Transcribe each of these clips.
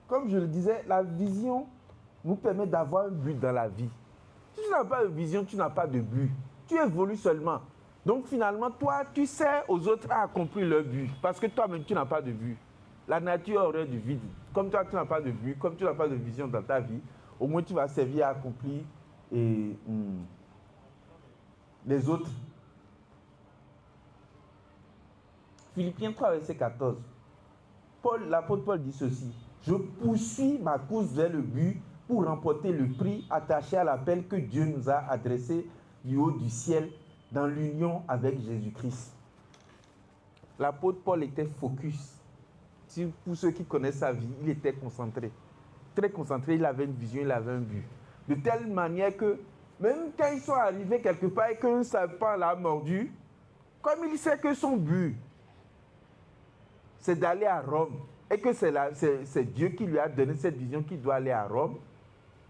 comme je le disais, la vision nous permet d'avoir un but dans la vie. Si tu n'as pas de vision, tu n'as pas de but. Tu évolues seulement. Donc finalement, toi, tu sers aux autres à accomplir leur but. Parce que toi-même, tu n'as pas de but. La nature aurait du vide. Comme toi, tu n'as pas de but, comme tu n'as pas de vision dans ta vie, au moins tu vas servir à accomplir les autres. Philippiens 3, verset 14. L'apôtre Paul dit ceci. Je poursuis ma course vers le but pour remporter le prix attaché à l'appel que Dieu nous a adressé du haut du ciel dans l'union avec Jésus-Christ. L'apôtre Paul était focus. Pour ceux qui connaissent sa vie, il était concentré. Très concentré, il avait une vision, il avait un but. De telle manière que, même quand ils sont arrivés quelque part et qu'un serpent l'a mordu, comme il sait que son but, c'est d'aller à Rome, et que c'est Dieu qui lui a donné cette vision qu'il doit aller à Rome,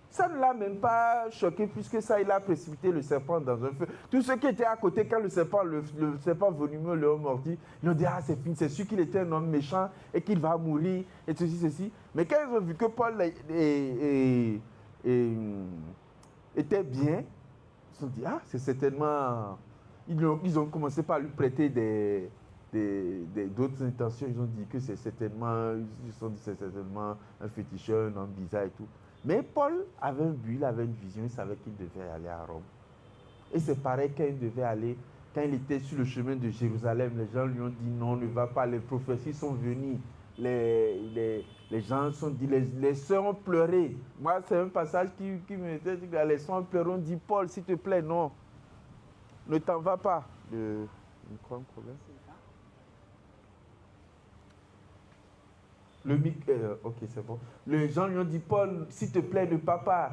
ça ne l'a même pas choqué, puisque ça, il a précipité le serpent dans un feu. Tous ceux qui étaient à côté, quand le serpent venimeux le a mordi, ils ont dit, ah, c'est fini, c'est sûr qu'il était un homme méchant et qu'il va mourir, et ceci. Mais quand ils ont vu que Paul était bien, ils se sont dit, ah, c'est certainement... Ils ont commencé par lui prêter d'autres intentions. Ils ont dit que c'est certainement un féticheur, un homme bizarre et tout. Mais Paul avait un but, il avait une vision, il savait qu'il devait aller à Rome. Et c'est pareil quand il était sur le chemin de Jérusalem, les gens lui ont dit non, ne va pas, les prophéties sont venues, les gens sont dit, les sœurs ont pleuré. Moi, c'est un passage qui me dit, les sœurs ont pleuré, on dit, Paul, s'il te plaît, non, ne t'en va pas. Quoi, un problème? Ok, c'est bon. Les gens lui ont dit, Paul, s'il te plaît, ne pars pas.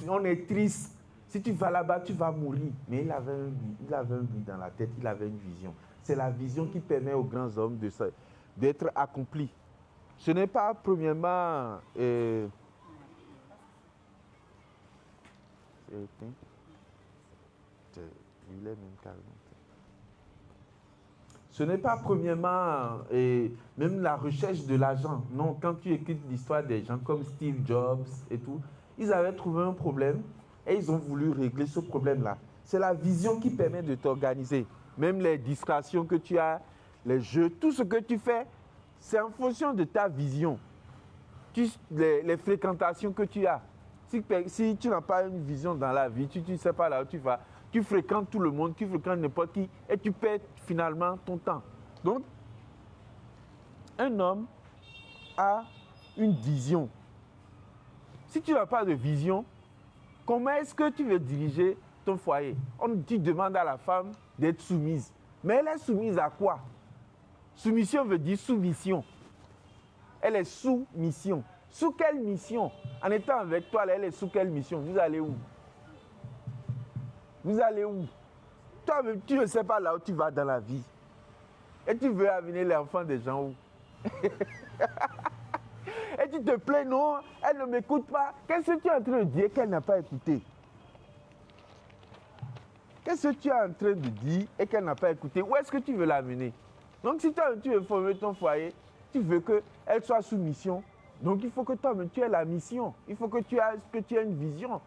On est triste. Si tu vas là-bas, tu vas mourir. Mais il avait un but dans la tête, il avait une vision. C'est la vision qui permet aux grands hommes d'être accomplis. Ce n'est pas premièrement... Ce n'est pas premièrement même la recherche de l'argent. Non, quand tu écoutes l'histoire des gens comme Steve Jobs et tout, ils avaient trouvé un problème et ils ont voulu régler ce problème-là. C'est la vision qui permet de t'organiser. Même les distractions que tu as, les jeux, tout ce que tu fais, c'est en fonction de ta vision. Les fréquentations que tu as. Si tu n'as pas une vision dans la vie, tu ne sais pas là où tu vas, tu fréquentes tout le monde, tu fréquentes n'importe qui et tu perds finalement ton temps. Donc, un homme a une vision. Si tu n'as pas de vision, comment est-ce que tu veux diriger ton foyer? Tu demandes à la femme d'être soumise. Mais elle est soumise à quoi? Soumission veut dire soumission. Elle est sous mission. Sous quelle mission? En étant avec toi, elle est sous quelle mission? Vous allez où? Vous allez où? Toi, tu ne sais pas là où tu vas dans la vie. Et tu veux amener l'enfant des gens où? Et tu te plains, non, elle ne m'écoute pas. Qu'est-ce que tu es en train de dire qu'elle n'a pas écouté? Qu'est-ce que tu es en train de dire et qu'elle n'a pas écouté? Où est-ce que tu veux l'amener? Donc si toi, tu veux former ton foyer, tu veux qu'elle soit sous mission. Donc il faut que toi-même, tu aies la mission. Il faut que tu aies une vision.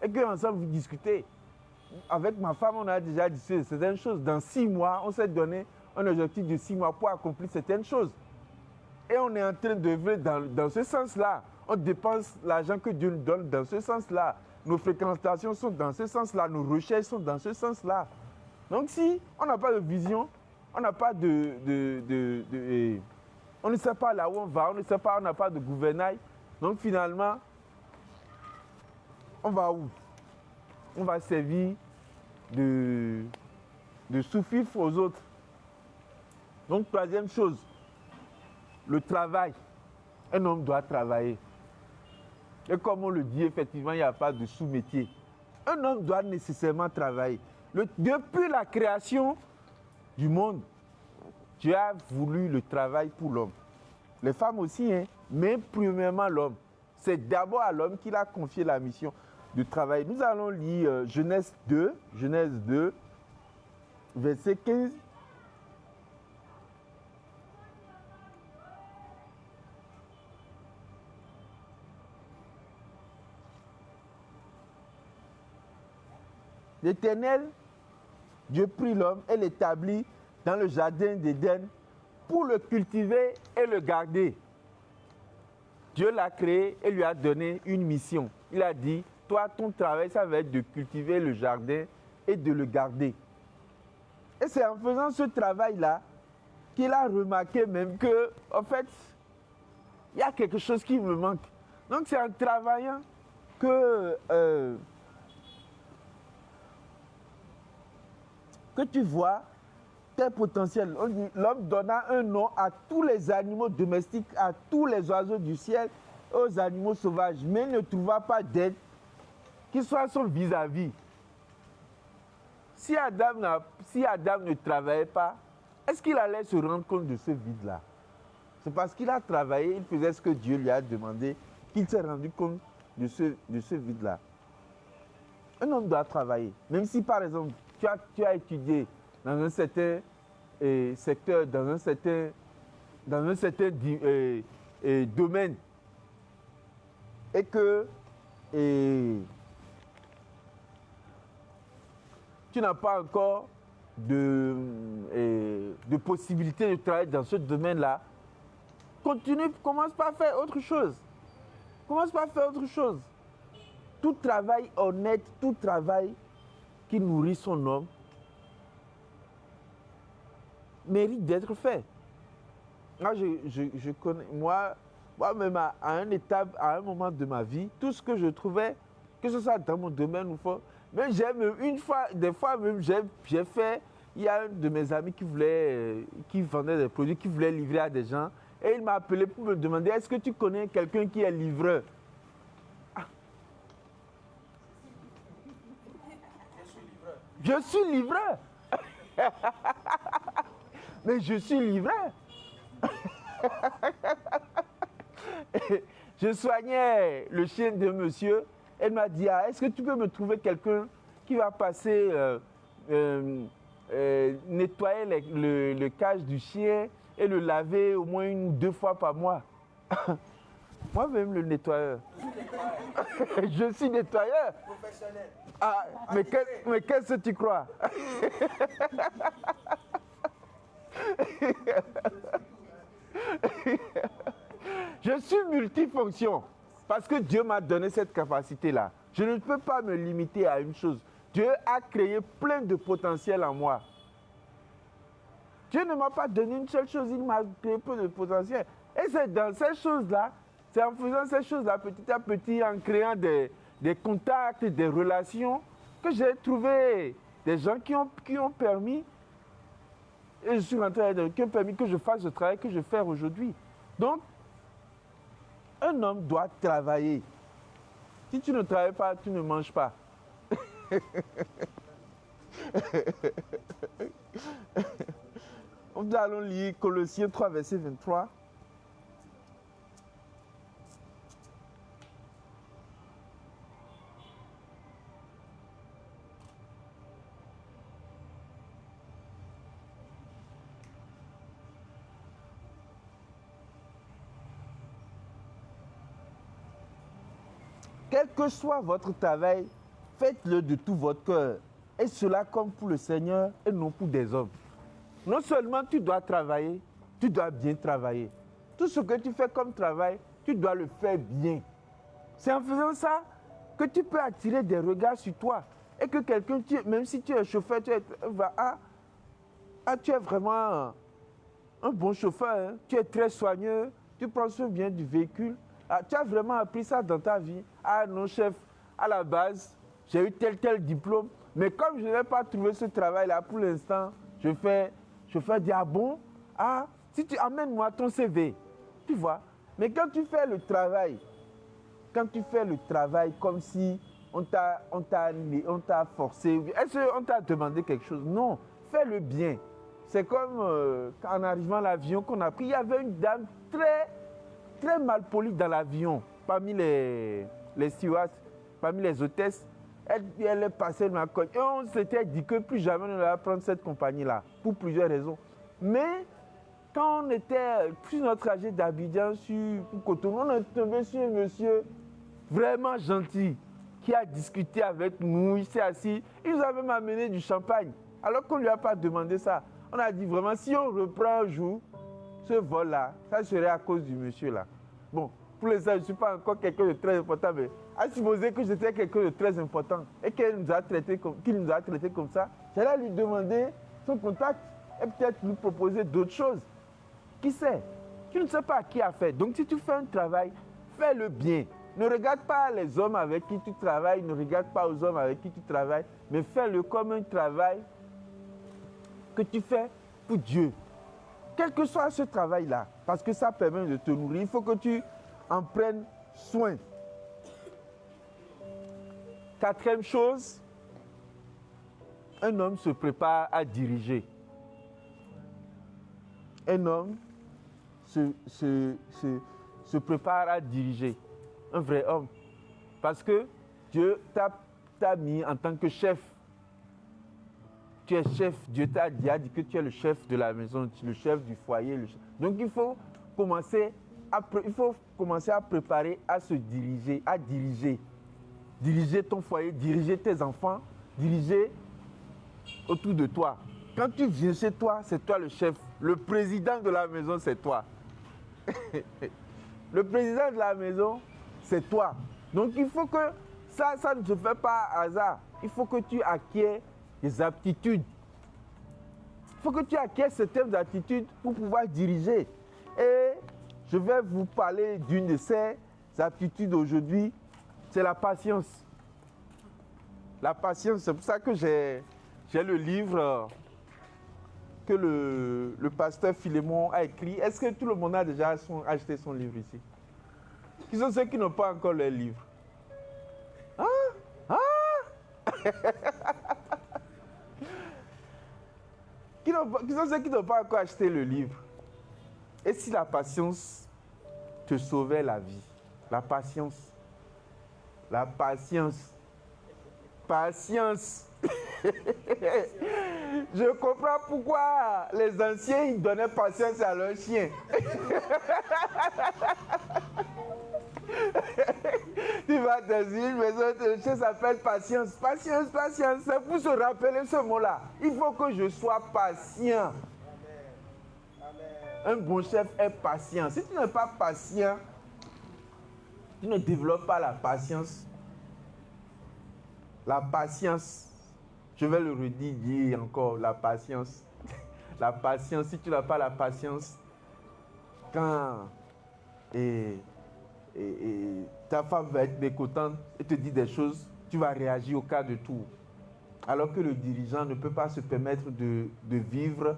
Et qu'ensemble, vous discutez. Avec ma femme, on a déjà discuté certaines choses. Dans 6 mois, on s'est donné un objectif de 6 mois pour accomplir certaines choses. Et on est en train d'œuvrer dans ce sens-là. On dépense l'argent que Dieu nous donne dans ce sens-là. Nos fréquentations sont dans ce sens-là. Nos recherches sont dans ce sens-là. Donc si on n'a pas de vision, on n'a pas on ne sait pas là où on va, on n'a pas de gouvernail. Donc finalement, on va où? On va servir de sous-fifre aux autres. Donc troisième chose, le travail. Un homme doit travailler. Et comme on le dit, effectivement, il n'y a pas de sous-métier. Un homme doit nécessairement travailler. Depuis la création du monde, Dieu a voulu le travail pour l'homme. Les femmes aussi, hein, mais premièrement l'homme. C'est d'abord à l'homme qu'il a confié la mission de travail. Nous allons lire Genèse 2, verset 15. L'Éternel, Dieu prit l'homme et l'établit dans le jardin d'Éden pour le cultiver et le garder. Dieu l'a créé et lui a donné une mission. Il a dit, toi, ton travail, ça va être de cultiver le jardin et de le garder. Et c'est en faisant ce travail-là qu'il a remarqué même que, en fait, il y a quelque chose qui me manque. Donc c'est en travaillant que tu vois tes potentiels. On dit, l'homme donna un nom à tous les animaux domestiques, à tous les oiseaux du ciel, aux animaux sauvages, mais ne trouva pas d'aide qui soit son vis-à-vis. Si Adam ne travaillait pas, est-ce qu'il allait se rendre compte de ce vide-là? C'est parce qu'il a travaillé, il faisait ce que Dieu lui a demandé, qu'il s'est rendu compte de ce vide-là. Un homme doit travailler. Même si, par exemple, tu as étudié dans un certain secteur, dans un certain domaine, et que tu n'as pas encore de possibilité de travailler dans ce domaine-là, commence par faire autre chose. Commence par faire autre chose. Tout travail honnête, tout travail qui nourrit son homme, mérite d'être fait. Moi, je connais, moi-même, à un moment de ma vie, tout ce que je trouvais, que ce soit dans mon domaine ou pas, mais des fois même, j'ai fait, il y a un de mes amis qui vendait des produits, qui voulait livrer à des gens, et il m'a appelé pour me demander, est-ce que tu connais quelqu'un qui est livreur? Ah. Je suis livreur. Mais je suis livreur. Je soignais le chien de monsieur. Elle m'a dit, est-ce que tu peux me trouver quelqu'un qui va passer nettoyer le cage du chien et le laver au moins 1 ou 2 fois par mois? Moi-même le nettoyeur. Je suis nettoyeur. Professionnel. Ah, mais qu'est-ce que tu crois? Je suis multifonction parce que Dieu m'a donné cette capacité-là. Je ne peux pas me limiter à une chose. Dieu a créé plein de potentiel en moi. Dieu ne m'a pas donné une seule chose, il m'a créé plein de potentiel. Et c'est dans ces choses-là, c'est en faisant ces choses-là petit à petit, en créant des contacts, des relations, que j'ai trouvé des gens qui ont permis, et je suis rentré qui ont permis que je fasse le travail que je fais aujourd'hui. Donc, un homme doit travailler. Si tu ne travailles pas, tu ne manges pas. Nous allons lire Colossiens 3, verset 23. Quel que soit votre travail, faites-le de tout votre cœur. Et cela comme pour le Seigneur et non pour des hommes. Non seulement tu dois travailler, tu dois bien travailler. Tout ce que tu fais comme travail, tu dois le faire bien. C'est en faisant ça que tu peux attirer des regards sur toi. Et que quelqu'un, même si tu es chauffeur, tu es vraiment un bon chauffeur. Hein? Tu es très soigneux, tu prends soin bien du véhicule. Ah, tu as vraiment appris ça dans ta vie. Ah non, chef, à la base, j'ai eu tel diplôme. Mais comme je n'ai pas trouvé ce travail-là pour l'instant, je fais dire, ah bon, ah, si tu amènes-moi ton CV, tu vois. Mais quand tu fais le travail comme si on t'a forcé, est-ce qu'on t'a demandé quelque chose? Non, fais-le bien. C'est comme en arrivant à l'avion qu'on a pris, il y avait une dame très, très mal polie dans l'avion, parmi les stewards, parmi les hôtesses. Elle est passée de ma cogne. Et on s'était dit que plus jamais on allait prendre cette compagnie-là, pour plusieurs raisons. Mais quand on était sur notre trajet d'Abidjan sur Cotonou, on est tombé sur un monsieur vraiment gentil. qui a discuté avec nous, il s'est assis, il nous a même amené du champagne. Alors qu'on ne lui a pas demandé ça. On a dit vraiment, si on reprend un jour ce vol-là, ça serait à cause du monsieur-là. Bon, pour l'instant, je ne suis pas encore quelqu'un de très important, mais à supposer que j'étais quelqu'un de très important et qu'il nous a traité comme ça, j'allais lui demander son contact et peut-être lui proposer d'autres choses. Qui sait? Tu ne sais pas à qui a fait. Donc si tu fais un travail, fais-le bien. Ne regarde pas les hommes avec qui tu travailles, ne regarde pas aux hommes avec qui tu travailles, mais fais-le comme un travail que tu fais pour Dieu. Quel que soit ce travail-là, parce que ça permet de te nourrir, il faut que tu en prennes soin. Quatrième chose, un homme se prépare à diriger. Un homme se prépare à diriger. Un vrai homme. Parce que Dieu t'a mis en tant que chef. Tu es chef. Dieu t'a dit que tu es le chef de la maison, le chef du foyer. Donc il faut commencer à préparer à se diriger, à diriger. Diriger ton foyer, diriger tes enfants, diriger autour de toi. Quand tu viens chez toi, c'est toi le chef. Le président de la maison, c'est toi. Le président de la maison, c'est toi. Donc il faut que ça ne se fait pas à hasard. Il faut que tu acquiers des aptitudes. Il faut que tu acquiers certaines aptitudes pour pouvoir diriger. Et je vais vous parler d'une de ces aptitudes aujourd'hui, c'est la patience. La patience, c'est pour ça que j'ai le livre que le pasteur Philémon a écrit. Est-ce que tout le monde a déjà acheté son livre ici? Qui sont ceux qui n'ont pas encore leur livre? Qui sont ceux qui n'ont pas encore acheté le livre? Et si la patience te sauvait la vie? La patience. La patience. Patience. Je comprends pourquoi les anciens ils donnaient patience à leurs chiens. Tu vas dans une maison, le chien s'appelle patience. Patience, patience. C'est pour se rappeler ce mot-là. Il faut que je sois patient. Un bon chef est patient. Si tu n'es pas patient, tu ne développes pas la patience. La patience, je vais le redire encore, la patience. La patience, si tu n'as pas la patience, quand ta femme va être mécontente et te dit des choses, tu vas réagir au cas de tout. Alors que le dirigeant ne peut pas se permettre de vivre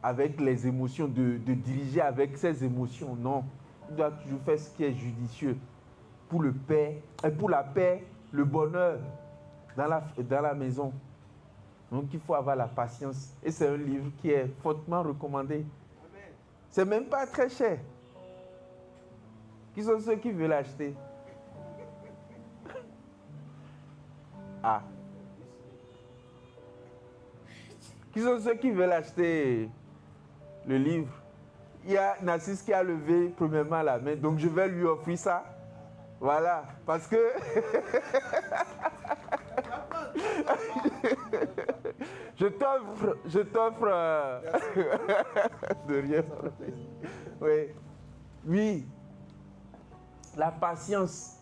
avec les émotions, de diriger avec ses émotions. Non, il doit toujours faire ce qui est judicieux pour la paix, le bonheur dans la maison. Donc il faut avoir la patience. Et c'est un livre qui est fortement recommandé. C'est même pas très cher. Qui sont ceux qui veulent l'acheter? Ah. Qui sont ceux qui veulent acheter le livre? Il y a Narcisse qui a levé premièrement la main, donc je vais lui offrir ça. Voilà, parce que je t'offre de rien. Oui. La patience,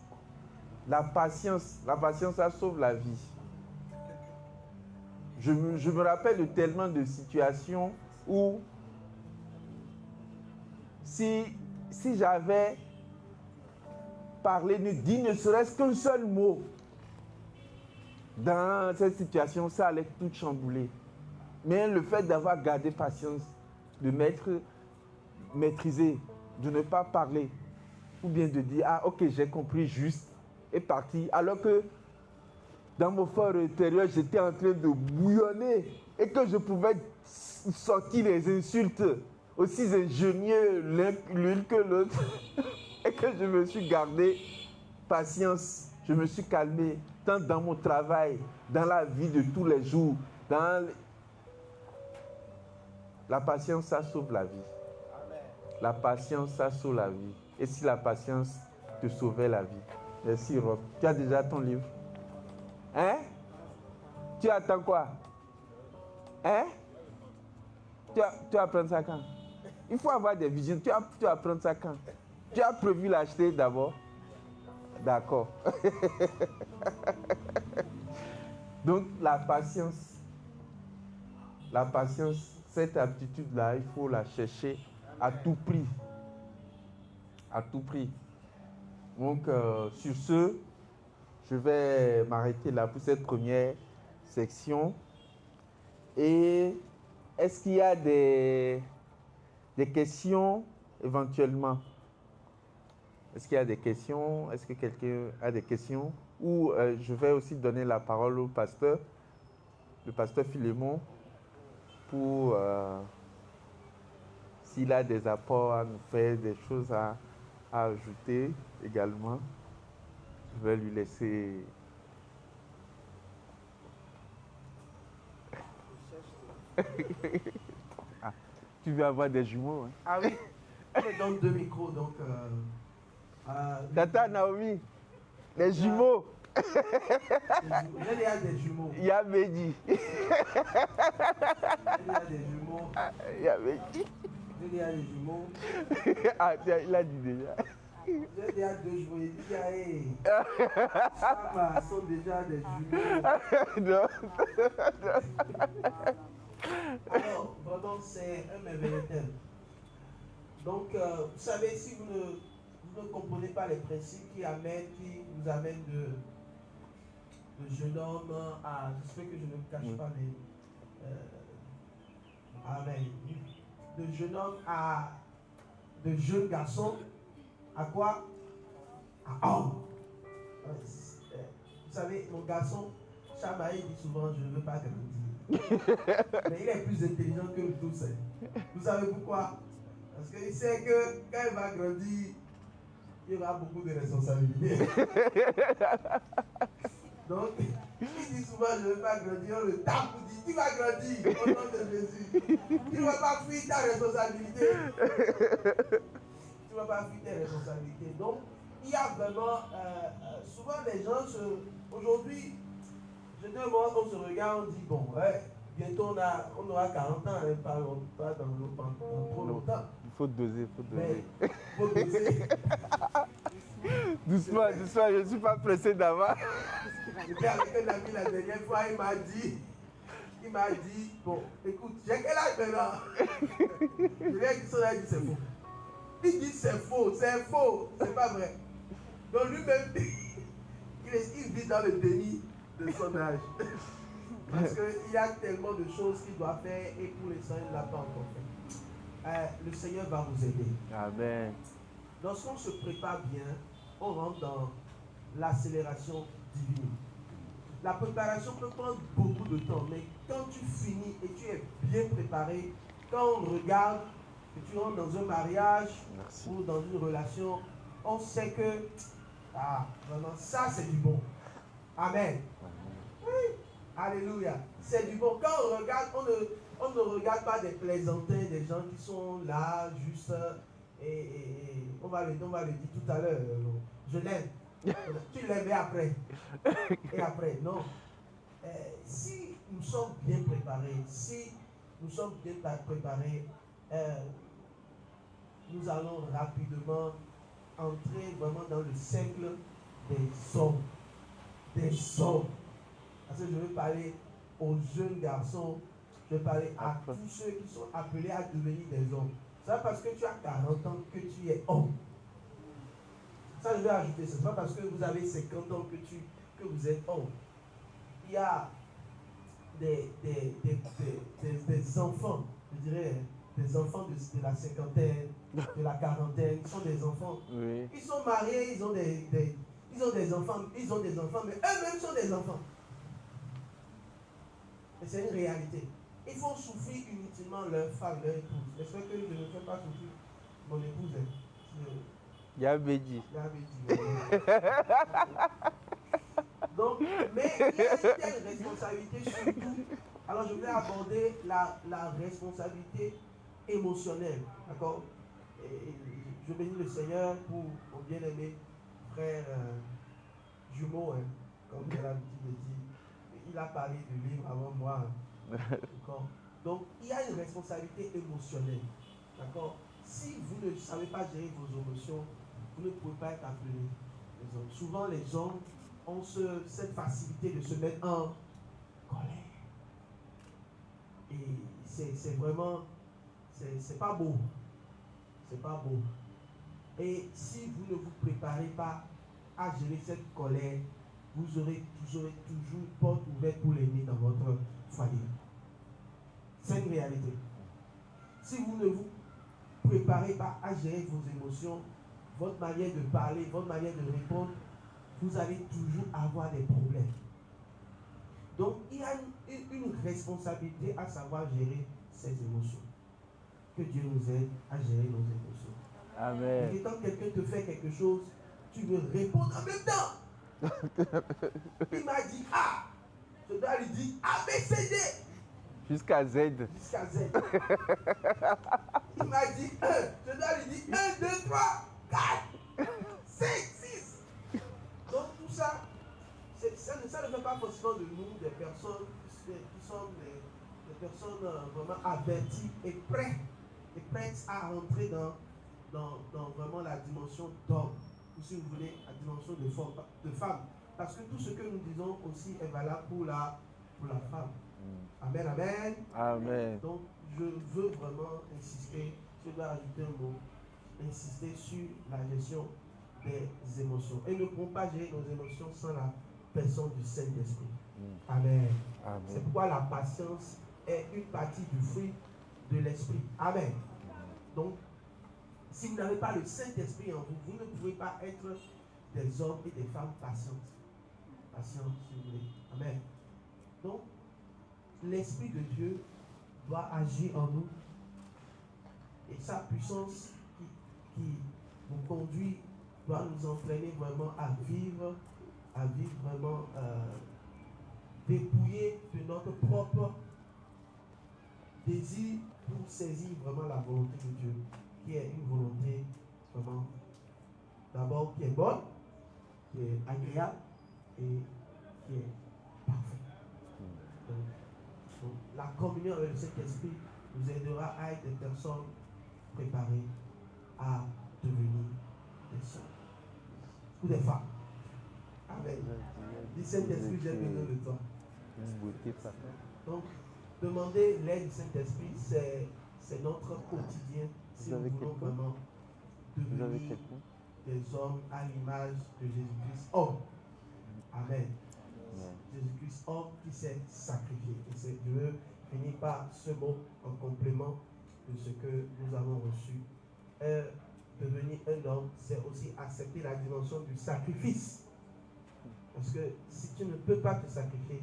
ça sauve la vie. Je me rappelle de tellement de situations où si j'avais parlé, dit ne serait-ce qu'un seul mot, dans cette situation, ça allait tout chambouler. Mais le fait d'avoir gardé patience, de maîtriser, de ne pas parler, ou bien de dire, ah ok, j'ai compris juste, et parti, alors que dans mon fort intérieur, j'étais en train de bouillonner, et que je pouvais sortir les insultes, aussi ingénieux l'une que l'autre, et que je me suis gardé patience, je me suis calmé, tant dans mon travail, dans la vie de tous les jours, La patience, ça sauve la vie. La patience, ça sauve la vie. Et si la patience te sauvait la vie? Merci Rob. Tu as déjà ton livre? Hein? Tu attends quoi? Hein? Tu vas prendre ça quand? Il faut avoir des visions. Tu vas prendre ça quand? Tu as prévu l'acheter d'abord? D'accord. Donc, la patience, cette aptitude-là, il faut la chercher à tout prix. À tout prix. Donc, sur ce, je vais m'arrêter là pour cette première section. Et est-ce qu'il y a des questions éventuellement? Est-ce qu'il y a des questions? Est-ce que quelqu'un a des questions? Ou je vais aussi donner la parole au pasteur, le pasteur Philémon, pour s'il a des apports à nous faire, des choses à ajouter également. Je vais lui laisser. Ah, tu veux avoir des jumeaux, hein? Ah oui, on est dans 2 micros, donc... Tata Naomi, les jumeaux. Il y a des jumeaux. Il y a Mehdi. Il y a des jumeaux. Il y a Mehdi. Il y a des jumeaux. Ah, il a dit déjà. Il y a 2 jumeaux. Il dit, hey, ça sont déjà des jumeaux. Non. Alors, vraiment, c'est un merveilleux thème. Donc, vous savez, si vous ne comprenez pas les principes qui nous amènent de jeune homme à... J'espère que je ne me cache pas les... amen. De jeune homme à... De jeune garçon à quoi? À homme. Vous savez, mon garçon, Chamaï dit souvent, je ne veux pas grandir. Mais il est plus intelligent que nous tous. Vous savez pourquoi? Parce qu'il sait que quand il va grandir, il y aura beaucoup de responsabilités. Donc, il dit souvent, je ne veux pas grandir. On le tape pour dire, tu vas grandir au nom de Jésus. Tu ne vas pas fuir ta responsabilité. Tu ne vas pas fuir tes responsabilités. Donc, il y a vraiment, souvent les gens aujourd'hui, on se regarde, on dit, bon, ouais, bientôt on aura 40 ans, hein, pas dans trop longtemps. Il faut doser, Mais il faut doser. Doucement, je ne suis pas pressé d'avant. J'étais avec un ami la dernière fois, il m'a dit, bon, écoute, j'ai quel âge maintenant? Je lui ai dit, c'est faux. Il dit c'est faux, c'est pas vrai. Donc lui-même, il vit dans le déni de son âge. Parce qu'il y a tellement de choses qu'il doit faire et pour l'instant, il ne l'a pas encore fait. Le Seigneur va vous aider. Amen. Lorsqu'on se prépare bien, on rentre dans l'accélération divine. La préparation peut prendre beaucoup de temps, mais quand tu finis et tu es bien préparé, quand on regarde que tu rentres dans un mariage ou dans une relation, on sait que vraiment ça c'est du bon. Amen. Oui. Alléluia. C'est du bon. Quand on regarde, on ne regarde pas des plaisantins, des gens qui sont là juste et on va le dire tout à l'heure. Je l'aime. Tu l'aimes et après. Et après, non. Si nous sommes bien préparés, nous allons rapidement entrer vraiment dans le cercle des hommes. Des hommes. Parce que je veux parler aux jeunes garçons, je veux parler à tous ceux qui sont appelés à devenir des hommes. C'est pas parce que tu as 40 ans que tu es homme. Ça, je vais ajouter, ce n'est pas parce que vous avez 50 ans que vous êtes homme. Il y a des enfants, je dirais, des enfants de la cinquantaine, de la quarantaine, ils sont des enfants. Oui. Ils sont mariés, ils ont des enfants, mais eux-mêmes sont des enfants. Et c'est une réalité. Ils font souffrir inutilement leur femme, leur épouse. J'espère que je ne fais pas souffrir mon épouse. Yabedi. Donc, mais il y a une responsabilité surtout. Alors je vais aborder la responsabilité émotionnelle. D'accord? Je bénis le Seigneur pour mon bien-aimé frère jumeau. Hein. comme j'ai l'habitude de dire, il a parlé du livre avant moi. D'accord? Donc, il y a une responsabilité émotionnelle. D'accord? Si vous ne savez pas gérer vos émotions, vous ne pouvez pas être appelé les hommes. Souvent, les hommes ont cette facilité de se mettre en colère. Et c'est vraiment, c'est pas beau. C'est pas beau. Et si vous ne vous préparez pas à gérer cette colère, vous aurez toujours une porte ouverte pour l'ennemi dans votre foyer. C'est une réalité. Si vous ne vous préparez pas à gérer vos émotions, votre manière de parler, votre manière de répondre, vous allez toujours avoir des problèmes. Donc, il y a une responsabilité à savoir gérer ces émotions. Que Dieu nous aide à gérer nos émotions. Amen. Et quand quelqu'un te fait quelque chose, tu veux répondre en même temps. Il m'a dit A. Je dois lui dire A, B, C, D. Jusqu'à Z. Jusqu'à Z. Il m'a dit 1. Je dois lui dire 1, 2, 3, 4, 5, 6. Donc tout ça, ça ne fait pas forcément de nous des personnes qui sont des personnes vraiment averties et prêtes à rentrer dans vraiment la dimension d'homme, ou si vous voulez, la dimension de femme. Parce que tout ce que nous disons aussi est valable pour la femme. Amen, amen. Amen. Donc, je veux vraiment insister, je dois ajouter un mot, insister sur la gestion des émotions. Et ne pouvons pas gérer nos émotions sans la personne du Saint-Esprit. Amen. Amen. C'est pourquoi la patience est une partie du fruit de l'Esprit. Amen. Donc, si vous n'avez pas le Saint-Esprit en vous, vous ne pouvez pas être des hommes et des femmes patients. Patients, si vous voulez. Amen. Donc, l'Esprit de Dieu doit agir en nous. Et sa puissance qui nous conduit doit nous entraîner vraiment à vivre vraiment dépouillé de notre propre désir pour saisir vraiment la volonté de Dieu, qui est une volonté vraiment d'abord qui est bonne, qui est agréable et qui est parfaite. Donc, la communion avec le Saint-Esprit nous aidera à être des personnes préparées à devenir des hommes ou des femmes. Amen. Du Saint-Esprit, j'ai besoin de toi. Donc, demander l'aide du Saint-Esprit, c'est notre quotidien si nous voulons vraiment devenir des hommes à l'image de Jésus-Christ, homme. Amen. Jésus-Christ, homme qui s'est sacrifié. Et je veux finir par ce mot en complément de ce que nous avons reçu. Devenir un homme, c'est aussi accepter la dimension du sacrifice. Parce que si tu ne peux pas te sacrifier,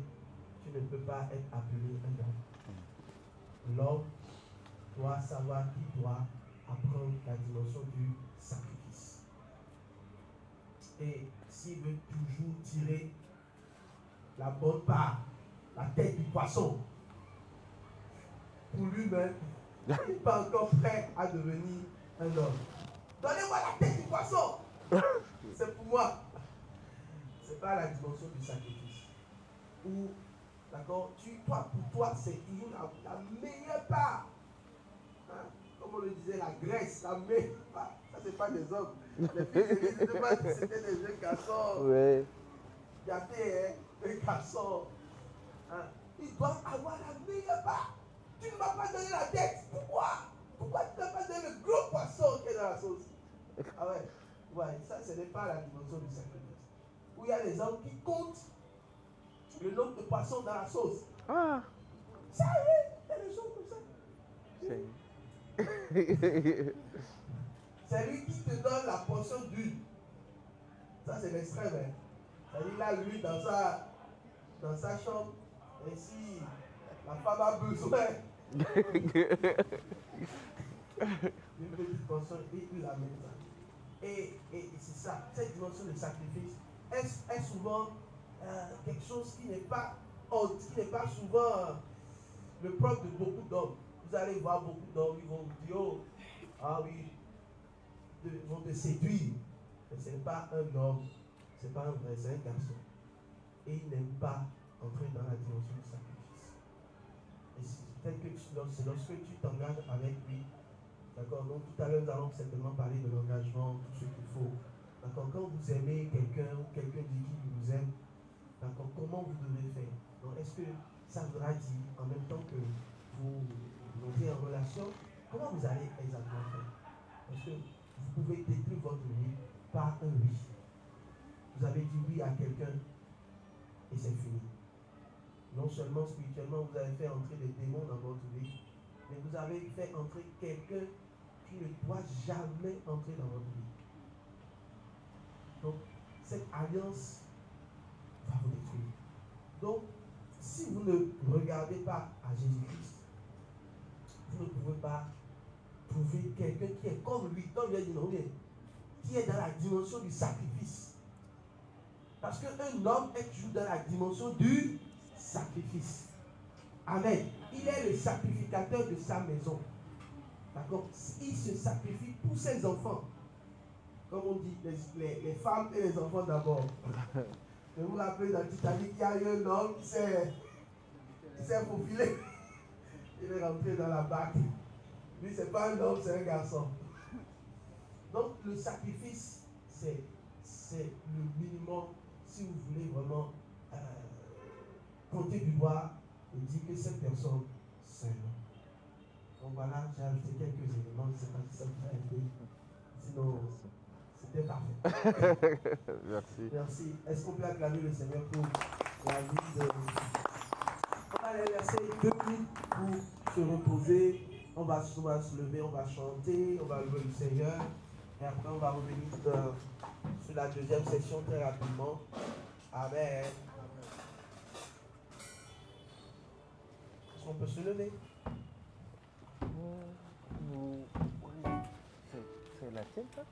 tu ne peux pas être appelé un homme. L'homme doit savoir qu'il doit apprendre la dimension du sacrifice. Et s'il veut toujours tirer la bonne part, la tête du poisson, pour lui-même, il n'est pas encore prêt à devenir un homme. Donnez-moi la tête du poisson. C'est pour moi. Ce n'est pas la dimension du sacrifice. Ou, d'accord, pour toi, c'est la meilleure part. Hein? Comme on le disait, la graisse, la meilleure part. Ça, ce n'est pas des hommes. Les filles, c'était des jeunes garçons. Oui. Gâtés, hein, des garçons. Hein? Ils doivent avoir la meilleure part. Tu ne m'as pas donné la tête. Pourquoi? Pourquoi tu n'as pas donné le gros poisson qui est dans la sauce? Ah ouais, ça, ce n'est pas la dimension du sacrifice. Où il y a des hommes qui comptent le nombre de poissons dans la sauce. Ah. Ça, oui, il y a des gens comme ça. C'est lui qui te donne la portion d'huile. Ça, c'est l'extrême. Hein. C'est-à-dire, il a l'huile dans sa chambre. Et si la femme a besoin d'une petite portion, il la met là. Et c'est ça, cette dimension de sacrifice est souvent quelque chose qui n'est pas souvent le propre de beaucoup d'hommes. Vous allez voir beaucoup d'hommes, ils vont vous dire, oh, ah oui, ils vont te séduire. Mais ce n'est pas un homme, ce n'est pas un vrai, c'est un garçon. et il n'aime pas entrer dans la dimension du sacrifice. Et c'est peut-être que c'est lorsque tu t'engages avec lui, d'accord, donc tout à l'heure nous allons certainement parler de l'engagement, tout ce qu'il faut. D'accord, quand vous aimez quelqu'un ou quelqu'un dit qu'il vous aime, d'accord, comment vous devez faire? Donc est-ce que ça voudra dire en même temps que vous entrez en relation, comment vous allez exactement faire? Parce que vous pouvez détruire votre vie par un oui. Vous avez dit oui à quelqu'un et c'est fini. Non seulement spirituellement, vous avez fait entrer des démons dans votre vie, mais vous avez fait entrer quelqu'un qui ne doit jamais entrer dans votre vie. Donc, cette alliance va vous détruire. Donc, si vous ne regardez pas à Jésus-Christ, vous ne pouvez pas trouver quelqu'un qui est comme lui, comme je l'ai dit, non, qui est dans la dimension du sacrifice. Parce qu'un homme est toujours dans la dimension du sacrifice. Amen. Il est le sacrificateur de sa maison. D'accord? Il se sacrifie pour ses enfants. Comme on dit, les femmes et les enfants d'abord. Je vous rappelle dans Titanic, il y a eu un homme qui s'est faufilé. Il est rentré dans la barque. Lui, ce n'est pas un homme, c'est un garçon. Donc, le sacrifice, c'est le minimum si vous voulez vraiment compter du doigt et dire que cette personne, c'est un homme. Donc voilà, j'ai ajouté quelques éléments, je ne sais pas si ça vous a aidé. Sinon, c'était parfait. Merci. Merci. Est-ce qu'on peut acclamer le Seigneur pour la vie de... On va aller laisser 2 minutes pour se reposer. On va se lever, on va chanter, on va louer le Seigneur. Et après, on va revenir sur la deuxième session très rapidement. Amen. Est-ce qu'on peut se lever? C'est la tienne, ça?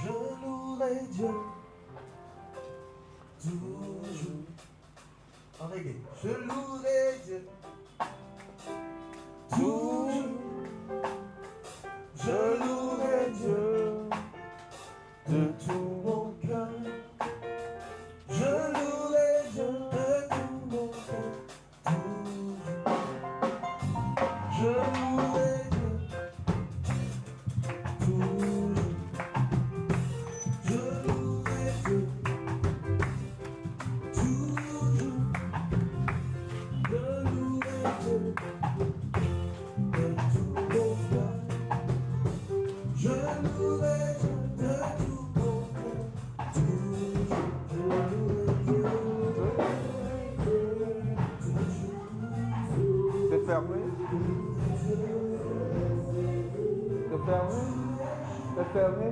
Je louerai Dieu toujours. En reggae. Je louerai Dieu toujours. Je louerai Dieu de tout mon cœur. Je louerai Dieu de tout mon cœur. Toujours. Je louerai Dieu toujours. Je louerai Dieu toujours. Je louerai Dieu de tout mon cœur. Je louerai Dieu de tout mon cœur. Toujours. Je louerai Dieu toujours. C'est fermé? C'est fermé? C'est fermé?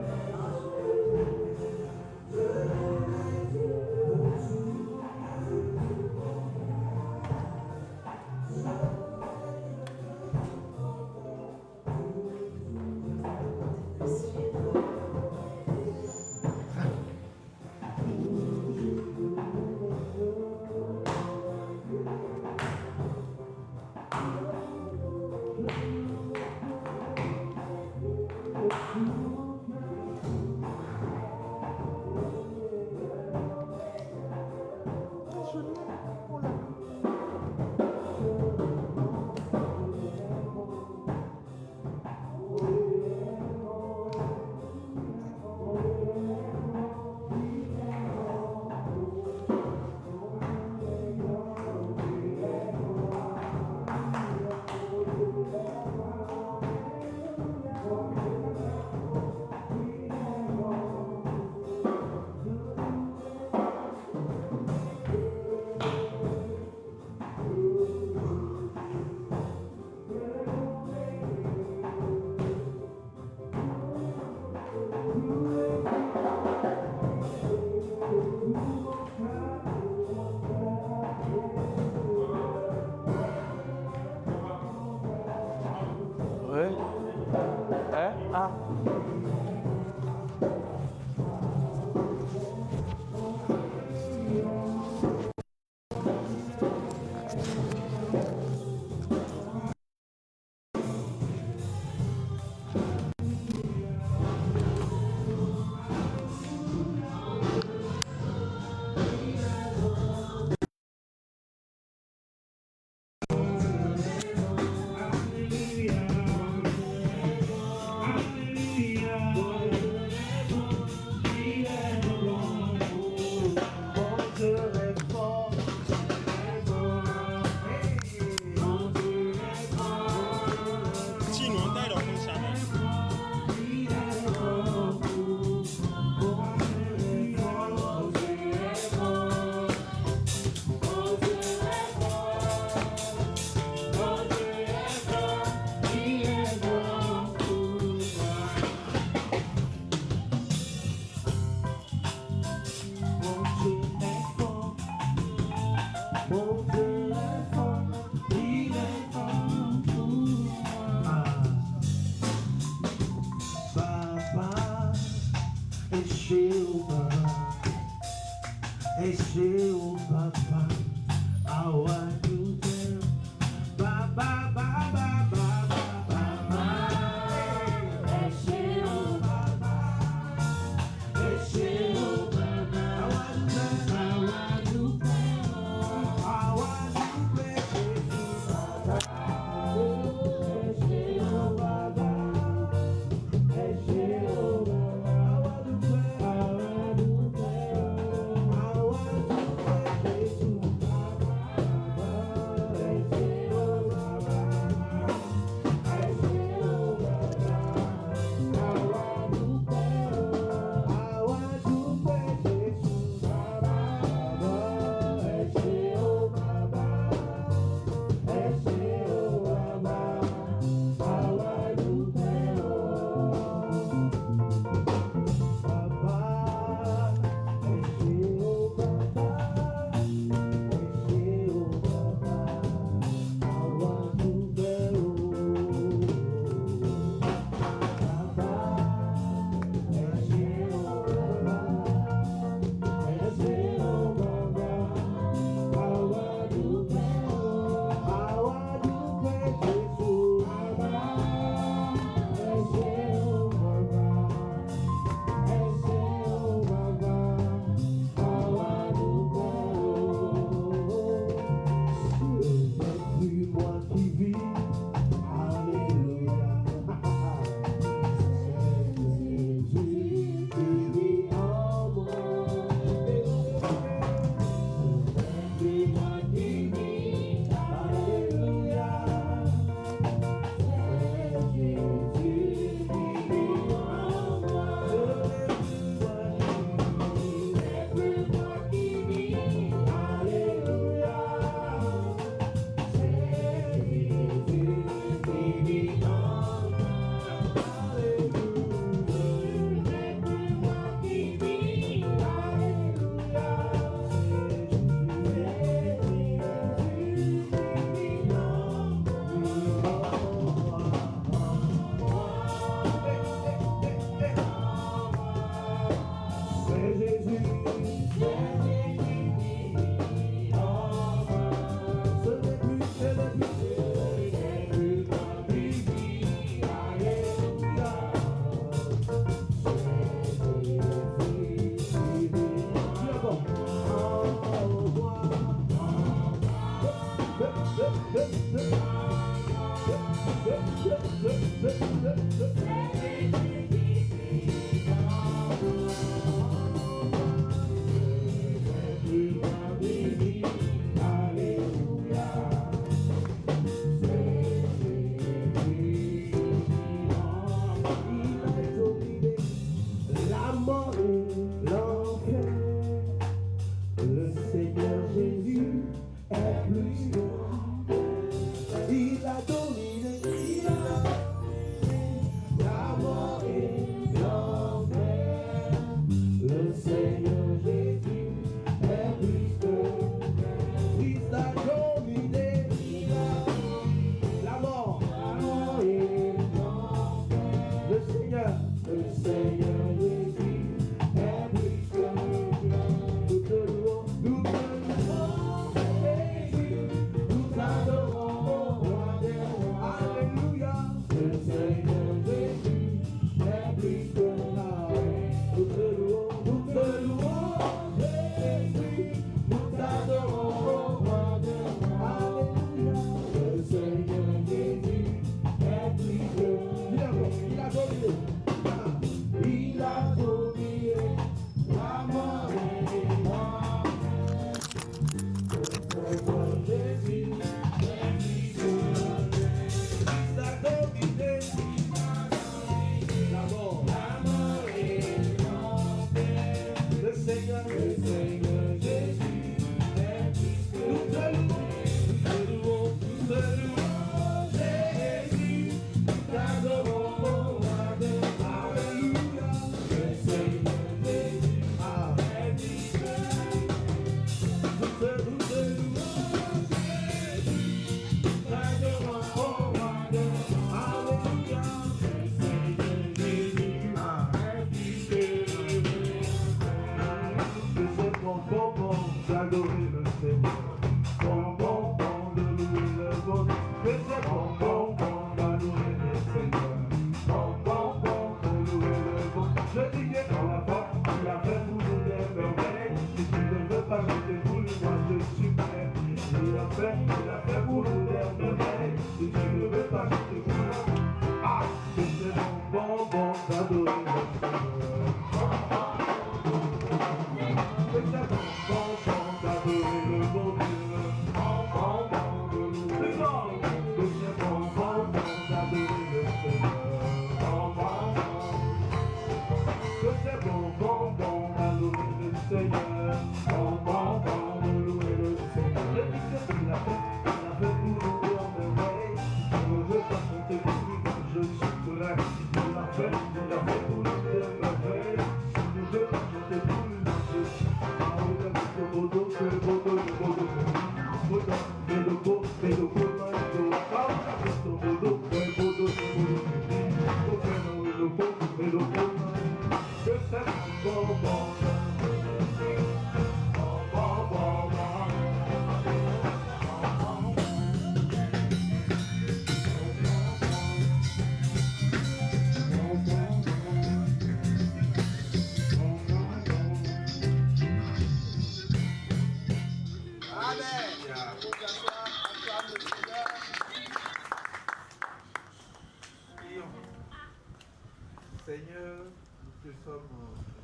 Seigneur, nous te sommes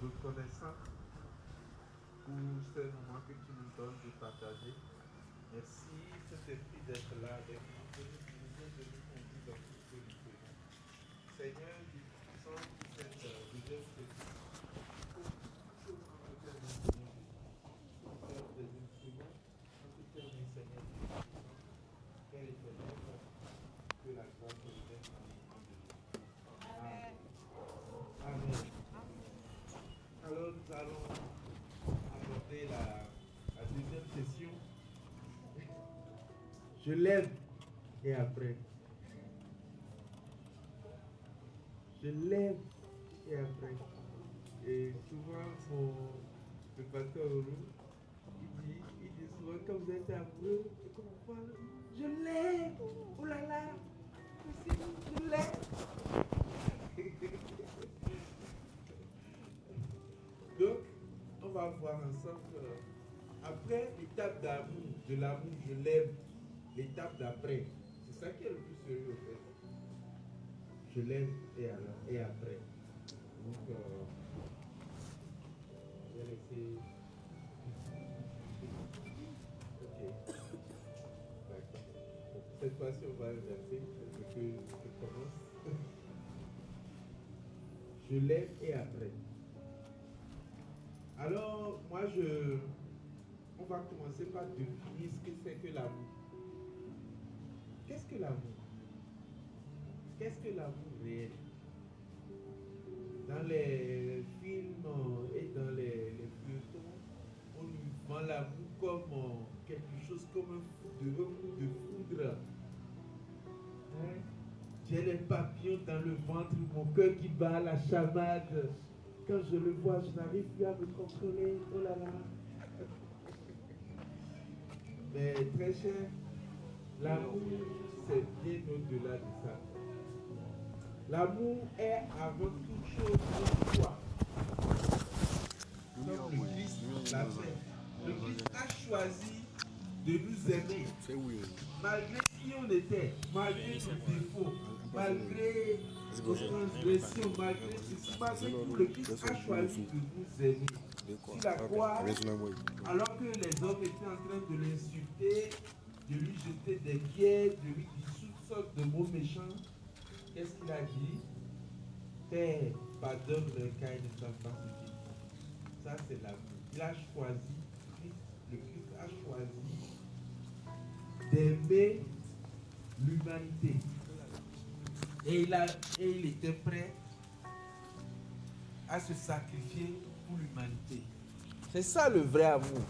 reconnaissants pour ce moment que tu nous donnes de partager. Merci, Saint-Esprit, d'être là avec nous, de nous conduire dans tout ce que nous faisons. Seigneur, du puissant de cette deuxième session, des instruments, en tout cas, Seigneur, quel est ton œuvre, que la grâce de Dieu en nous de nous. Amen. Amen. Alors nous allons aborder la deuxième session. Je lève et après. Je lève et après. Et souvent, le pasteur Roux, il dit souvent quand vous êtes amoureux, et qu'on parle, je lève, oh là là, je lève. Donc, on va voir ensemble, après l'étape d'amour, de l'amour, je lève l'étape d'après. C'est ça qui est le plus sérieux, en fait. Je l'aime et après. Donc, je vais laisser. Ok. D'accord. Donc, cette fois-ci, on va inverser. Parce que je commence. Je l'aime et après. Alors, moi, on va commencer par définir ce que c'est que l'amour. Qu'est-ce que l'amour? Qu'est-ce que l'amour réel? Dans les films et dans les feuilletons, on nous vend l'amour comme quelque chose comme un coup de foudre. Hein? J'ai les papillons dans le ventre, mon cœur qui bat à la chamade. Quand je le vois, je n'arrive plus à me contrôler. Oh là là. Mais très cher, l'amour, c'est bien au-delà de ça. L'amour est avant toute chose un choix. Comme le Christ l'a fait. Le Christ a choisi de nous aimer. Malgré qui on était, malgré nos défauts, malgré nos transgressions, malgré tout, le Christ a choisi de nous aimer. Sur la croix, alors que les hommes étaient en train de l'insulter, de lui jeter des pierres, de lui dire toutes sortes de mots méchants, qu'est-ce qu'il a dit? Père, pardonne-leur car ils ne savent pas ce qu'ils font. Ça, c'est l'amour. Il a choisi, le Christ a choisi d'aimer l'humanité. Et il était prêt à se sacrifier pour l'humanité. C'est ça le vrai amour.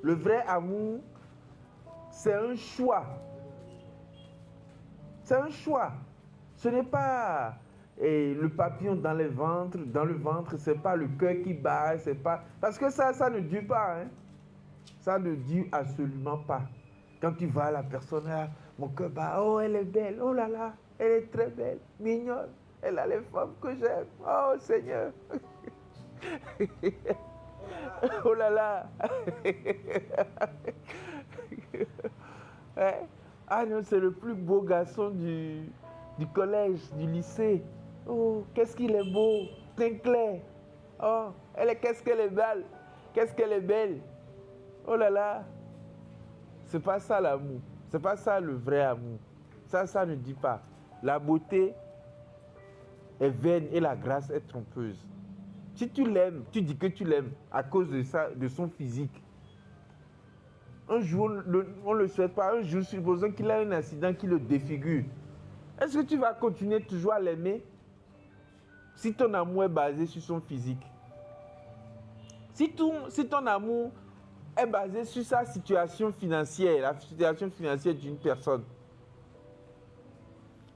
Le vrai amour, c'est un choix. C'est un choix. Ce n'est pas le papillon dans le ventre, c'est pas le cœur qui bat, c'est pas. Parce que ça ne dure pas. Hein. Ça ne dure absolument pas. Quand tu vas à la personne, là, mon cœur bat, oh elle est belle, oh là là, elle est très belle, mignonne, elle a les femmes que j'aime, oh Seigneur. Oh là là. Ah non, c'est le plus beau garçon du collège, du lycée. Oh, qu'est-ce qu'il est beau, teint clair. Oh, qu'est-ce qu'elle est belle. Qu'est-ce qu'elle est belle. Oh là là. C'est pas ça l'amour. C'est pas ça le vrai amour. Ça ne dit pas. La beauté est vaine et la grâce est trompeuse. Si tu l'aimes, tu dis que tu l'aimes à cause de son physique. Un jour, on ne le souhaite pas, un jour, supposons qu'il a un accident qui le défigure. Est-ce que tu vas continuer toujours à l'aimer si ton amour est basé sur son physique? Si ton amour est basé sur sa situation financière, la situation financière d'une personne.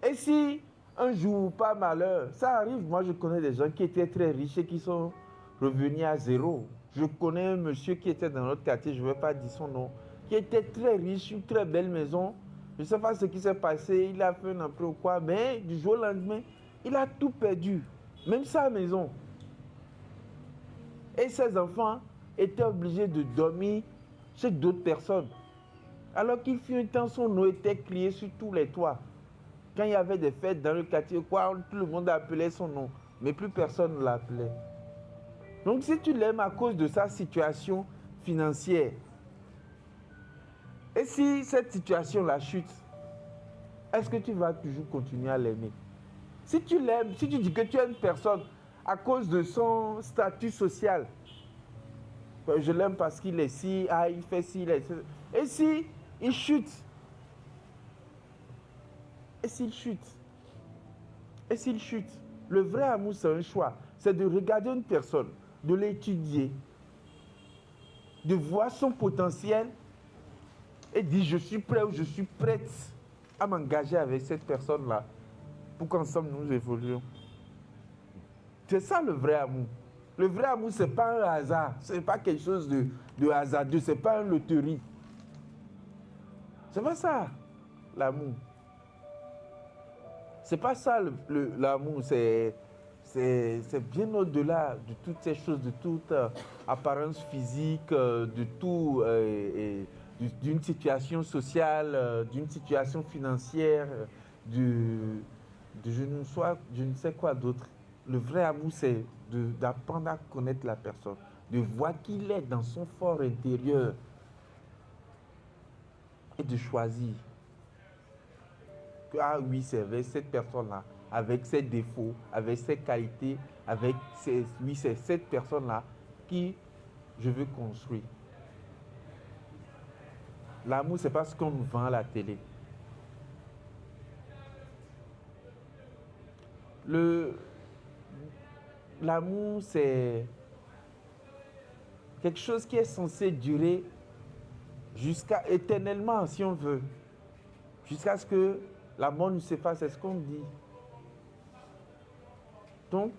Et si un jour, par malheur, ça arrive, moi je connais des gens qui étaient très riches et qui sont revenus à zéro. Je connais un monsieur qui était dans notre quartier, je ne vais pas dire son nom, qui était très riche, une très belle maison. Je ne sais pas ce qui s'est passé, il a fait un emploi ou quoi, mais du jour au lendemain, il a tout perdu, même sa maison. Et ses enfants étaient obligés de dormir chez d'autres personnes. Alors qu'il fut un temps, son eau était criée sur tous les toits. Quand il y avait des fêtes dans le quartier, tout le monde appelait son nom, mais plus personne ne l'appelait. Donc si tu l'aimes à cause de sa situation financière, et si cette situation la chute, est-ce que tu vas toujours continuer à l'aimer? Si tu l'aimes, si tu dis que tu aimes une personne à cause de son statut social, je l'aime parce qu'il est ci, il fait ci, il est ci. Et si il chute? Et s'il chute? Et s'il chute? Le vrai amour, c'est un choix. C'est de regarder une personne, de l'étudier, de voir son potentiel et dire je suis prêt ou je suis prête à m'engager avec cette personne-là pour qu'ensemble nous évoluions. C'est ça le vrai amour. Le vrai amour, ce n'est pas un hasard, ce n'est pas quelque chose de hasardeux, ce n'est pas une loterie. C'est pas ça, l'amour. C'est pas ça l'amour, c'est bien au-delà de toutes ces choses, de toute apparence physique, de d'une situation sociale, d'une situation financière, de je ne sais quoi d'autre. Le vrai amour, c'est d'apprendre à connaître la personne, de voir qui il est dans son fort intérieur et de choisir. Que, ah oui, c'est avec cette personne-là, avec ses défauts, avec ses qualités, oui, c'est cette personne-là qui je veux construire. L'amour, c'est pas ce qu'on nous vend à la télé. L'amour, c'est quelque chose qui est censé durer jusqu'à éternellement, si on veut. Jusqu'à ce que la mort nous sépare, c'est ce qu'on dit. Donc,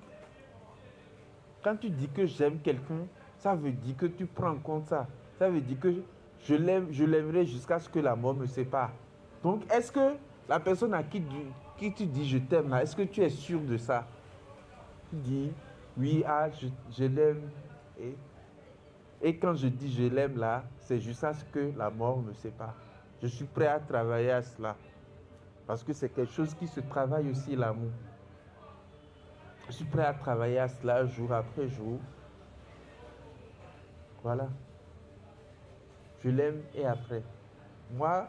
quand tu dis que j'aime quelqu'un, ça veut dire que tu prends en compte ça. Ça veut dire que je l'aimerai jusqu'à ce que la mort me sépare. Donc, est-ce que la personne à qui tu dis je t'aime là, est-ce que tu es sûr de ça? Tu dis, oui, je l'aime. Et quand je dis je l'aime là, c'est jusqu'à ce que la mort me sépare. Je suis prêt à travailler à cela. Parce que c'est quelque chose qui se travaille aussi, l'amour. Je suis prêt à travailler à cela jour après jour. Voilà. Je l'aime et après. Moi,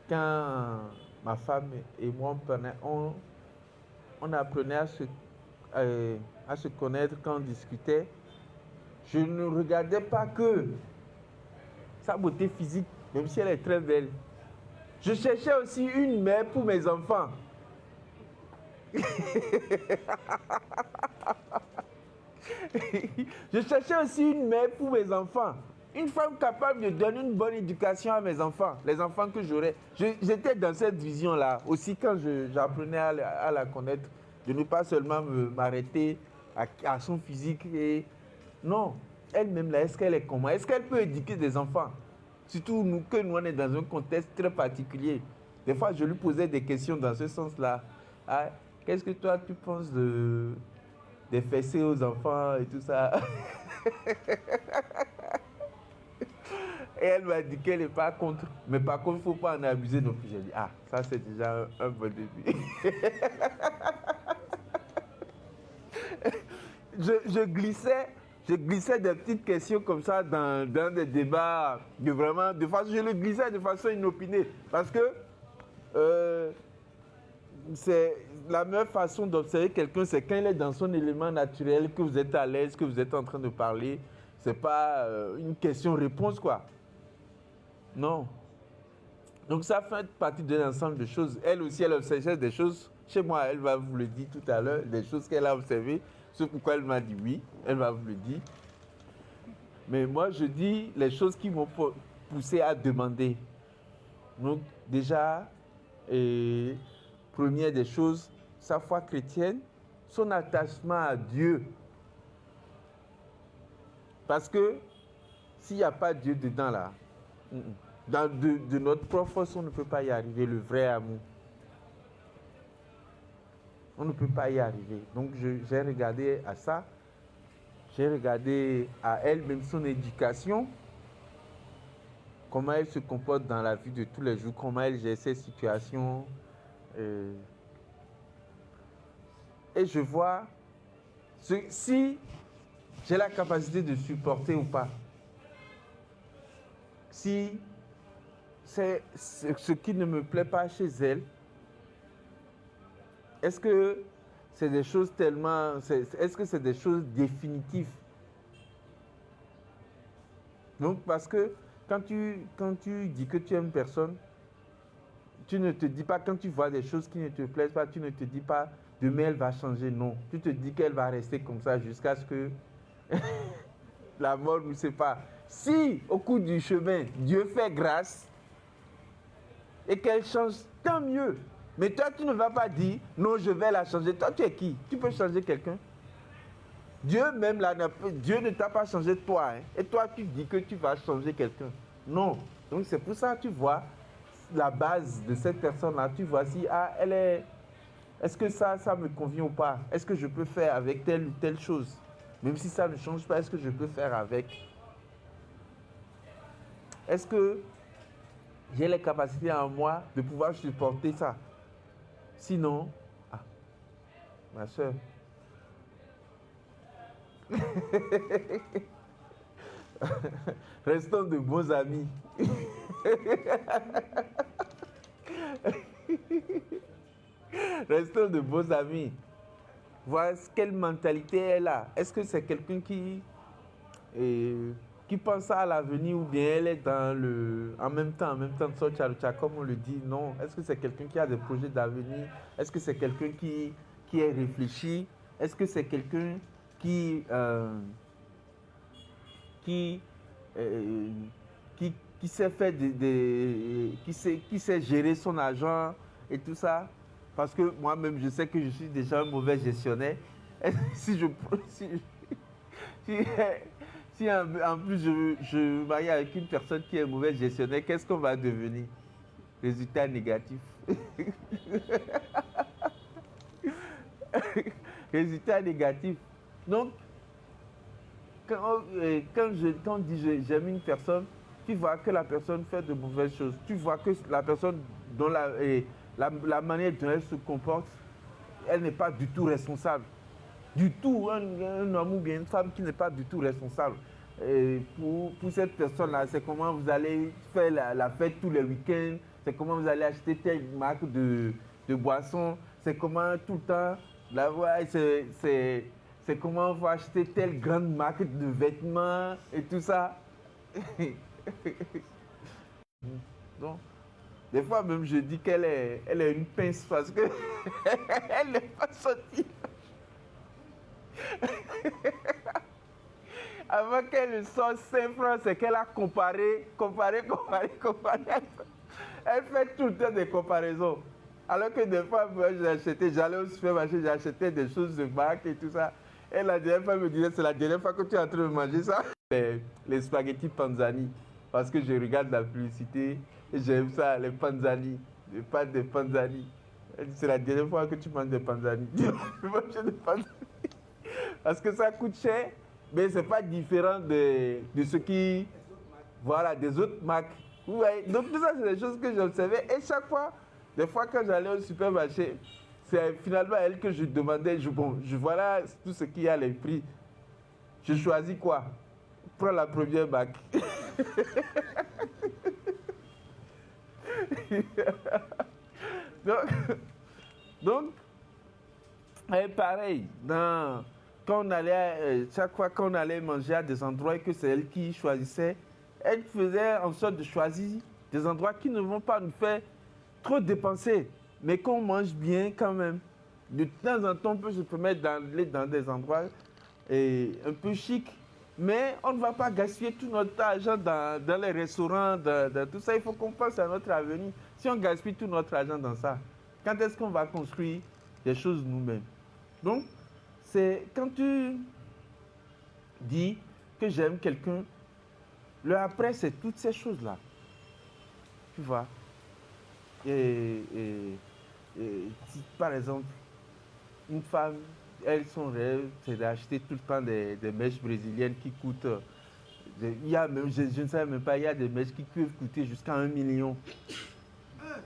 quand ma femme et moi, on apprenait à se connaître quand on discutait, je ne regardais pas que sa beauté physique, même si elle est très belle. Je cherchais aussi une mère pour mes enfants. Je cherchais aussi une mère pour mes enfants. Une femme capable de donner une bonne éducation à mes enfants, les enfants que j'aurais. J'étais dans cette vision-là. Aussi, quand j'apprenais à la connaître, de ne pas seulement m'arrêter à son physique. Non, elle-même, là, est-ce qu'elle est comment? Est-ce qu'elle peut éduquer des enfants? Surtout nous, on est dans un contexte très particulier. Des fois, je lui posais des questions dans ce sens-là. Ah, qu'est-ce que toi, tu penses des fessées aux enfants et tout ça? Et elle m'a dit qu'elle n'est pas contre. Mais par contre, il ne faut pas en abuser non plus. J'ai dit, ah, ça c'est déjà un bon début. je glissais des petites questions comme ça dans des débats de façon, je le glissais de façon inopinée. Parce que c'est la meilleure façon d'observer quelqu'un, c'est quand il est dans son élément naturel, que vous êtes à l'aise, que vous êtes en train de parler. C'est pas une question-réponse, quoi. Non. Donc ça fait partie d'un ensemble de choses. Elle aussi, elle observe des choses. Chez moi, elle va vous le dire tout à l'heure, des choses qu'elle a observées. C'est pourquoi elle m'a dit oui, elle va vous le dire. Mais moi, je dis les choses qui m'ont poussé à demander. Donc déjà, première des choses, sa foi chrétienne, son attachement à Dieu. Parce que s'il n'y a pas Dieu dedans là, de notre propre force, on ne peut pas y arriver, le vrai amour. On ne peut pas y arriver. Donc j'ai regardé à ça, j'ai regardé à elle, même son éducation, comment elle se comporte dans la vie de tous les jours, comment elle gère ses situations. Et je vois si j'ai la capacité de supporter ou pas. Si c'est ce qui ne me plaît pas chez elle, est-ce que c'est des choses est-ce que c'est des choses définitives? Donc, parce que quand tu dis que tu aimes une personne, tu ne te dis pas, quand tu vois des choses qui ne te plaisent pas, tu ne te dis pas, demain elle va changer, non. Tu te dis qu'elle va rester comme ça jusqu'à ce que la mort nous sépare. Si, au cours du chemin, Dieu fait grâce et qu'elle change, tant mieux. Mais toi, tu ne vas pas dire, non, je vais la changer. Toi, tu es qui? Tu peux changer quelqu'un? Dieu même, là, Dieu ne t'a pas changé toi. Hein. Et toi, tu dis que tu vas changer quelqu'un. Non. Donc, c'est pour ça que tu vois la base de cette personne-là. Tu vois si, elle est... Est-ce que ça me convient ou pas? Est-ce que je peux faire avec telle ou telle chose? Même si ça ne change pas, est-ce que je peux faire avec? est-ce que j'ai les capacités en moi de pouvoir supporter ça? Sinon, ma soeur, restons de bons amis. Restons de bons amis. Voir quelle mentalité elle a. Est-ce que c'est quelqu'un qui pense à l'avenir ou bien elle est dans le... En même temps, comme on le dit, non. Est-ce que c'est quelqu'un qui a des projets d'avenir? Est-ce que c'est quelqu'un qui est réfléchi? Est-ce que c'est quelqu'un qui sait faire qui sait gérer son argent et tout ça? Parce que moi-même, je sais que je suis déjà un mauvais gestionnaire. Si en plus je me marie avec une personne qui est mauvais gestionnaire, qu'est-ce qu'on va devenir? Résultat négatif. Résultat négatif. Donc, quand on dit j'aime une personne, tu vois que la personne fait de mauvaises choses. Tu vois que la personne, dont la manière dont elle se comporte, elle n'est pas du tout responsable. Du tout, un homme ou bien une femme qui n'est pas du tout responsable. Et pour cette personne-là, c'est comment vous allez faire la fête tous les week-ends, c'est comment vous allez acheter telle marque de boisson, c'est comment tout le temps, c'est comment vous acheter telle grande marque de vêtements et tout ça. Donc, des fois même je dis qu'elle est une pince parce que elle n'est pas sortie. Avant qu'elle sorte 5 francs, c'est qu'elle a comparé. Elle fait tout le temps des comparaisons. Alors que des fois, moi, j'allais au supermarché, j'achetais des choses de marque et tout ça. Et la dernière fois, elle me disait, c'est la dernière fois que tu es en train de manger ça. Les spaghettis panzani. Parce que je regarde la publicité et j'aime ça, les panzani. Les pâtes de panzani. Elle dit, c'est la dernière fois que tu manges des panzani. Je mange des panzani. Parce que ça coûte cher, mais ce n'est pas différent de ce qui... Voilà, des autres marques. Ouais. Donc tout ça, c'est des choses que j'observais. Et chaque fois, des fois quand j'allais au supermarché, c'est finalement à elle que je demandais, voilà tout ce qu'il y a, les prix. Je choisis quoi? Prends la première marque. donc pareil, quand on allait, chaque fois qu'on allait manger à des endroits et que c'est elle qui choisissait, elle faisait en sorte de choisir des endroits qui ne vont pas nous faire trop dépenser, mais qu'on mange bien quand même. De temps en temps, on peut se permettre d'aller dans des endroits un peu chics, mais on ne va pas gaspiller tout notre argent dans les restaurants, dans tout ça. Il faut qu'on pense à notre avenir. Si on gaspille tout notre argent dans ça, quand est-ce qu'on va construire des choses nous-mêmes? Donc, c'est quand tu dis que j'aime quelqu'un, le après, c'est toutes ces choses-là. Tu vois? Et si, par exemple, une femme, son rêve, c'est d'acheter tout le temps des mèches brésiliennes qui coûtent... il y a même, je ne sais même pas, il y a des mèches qui peuvent coûter jusqu'à 1 million.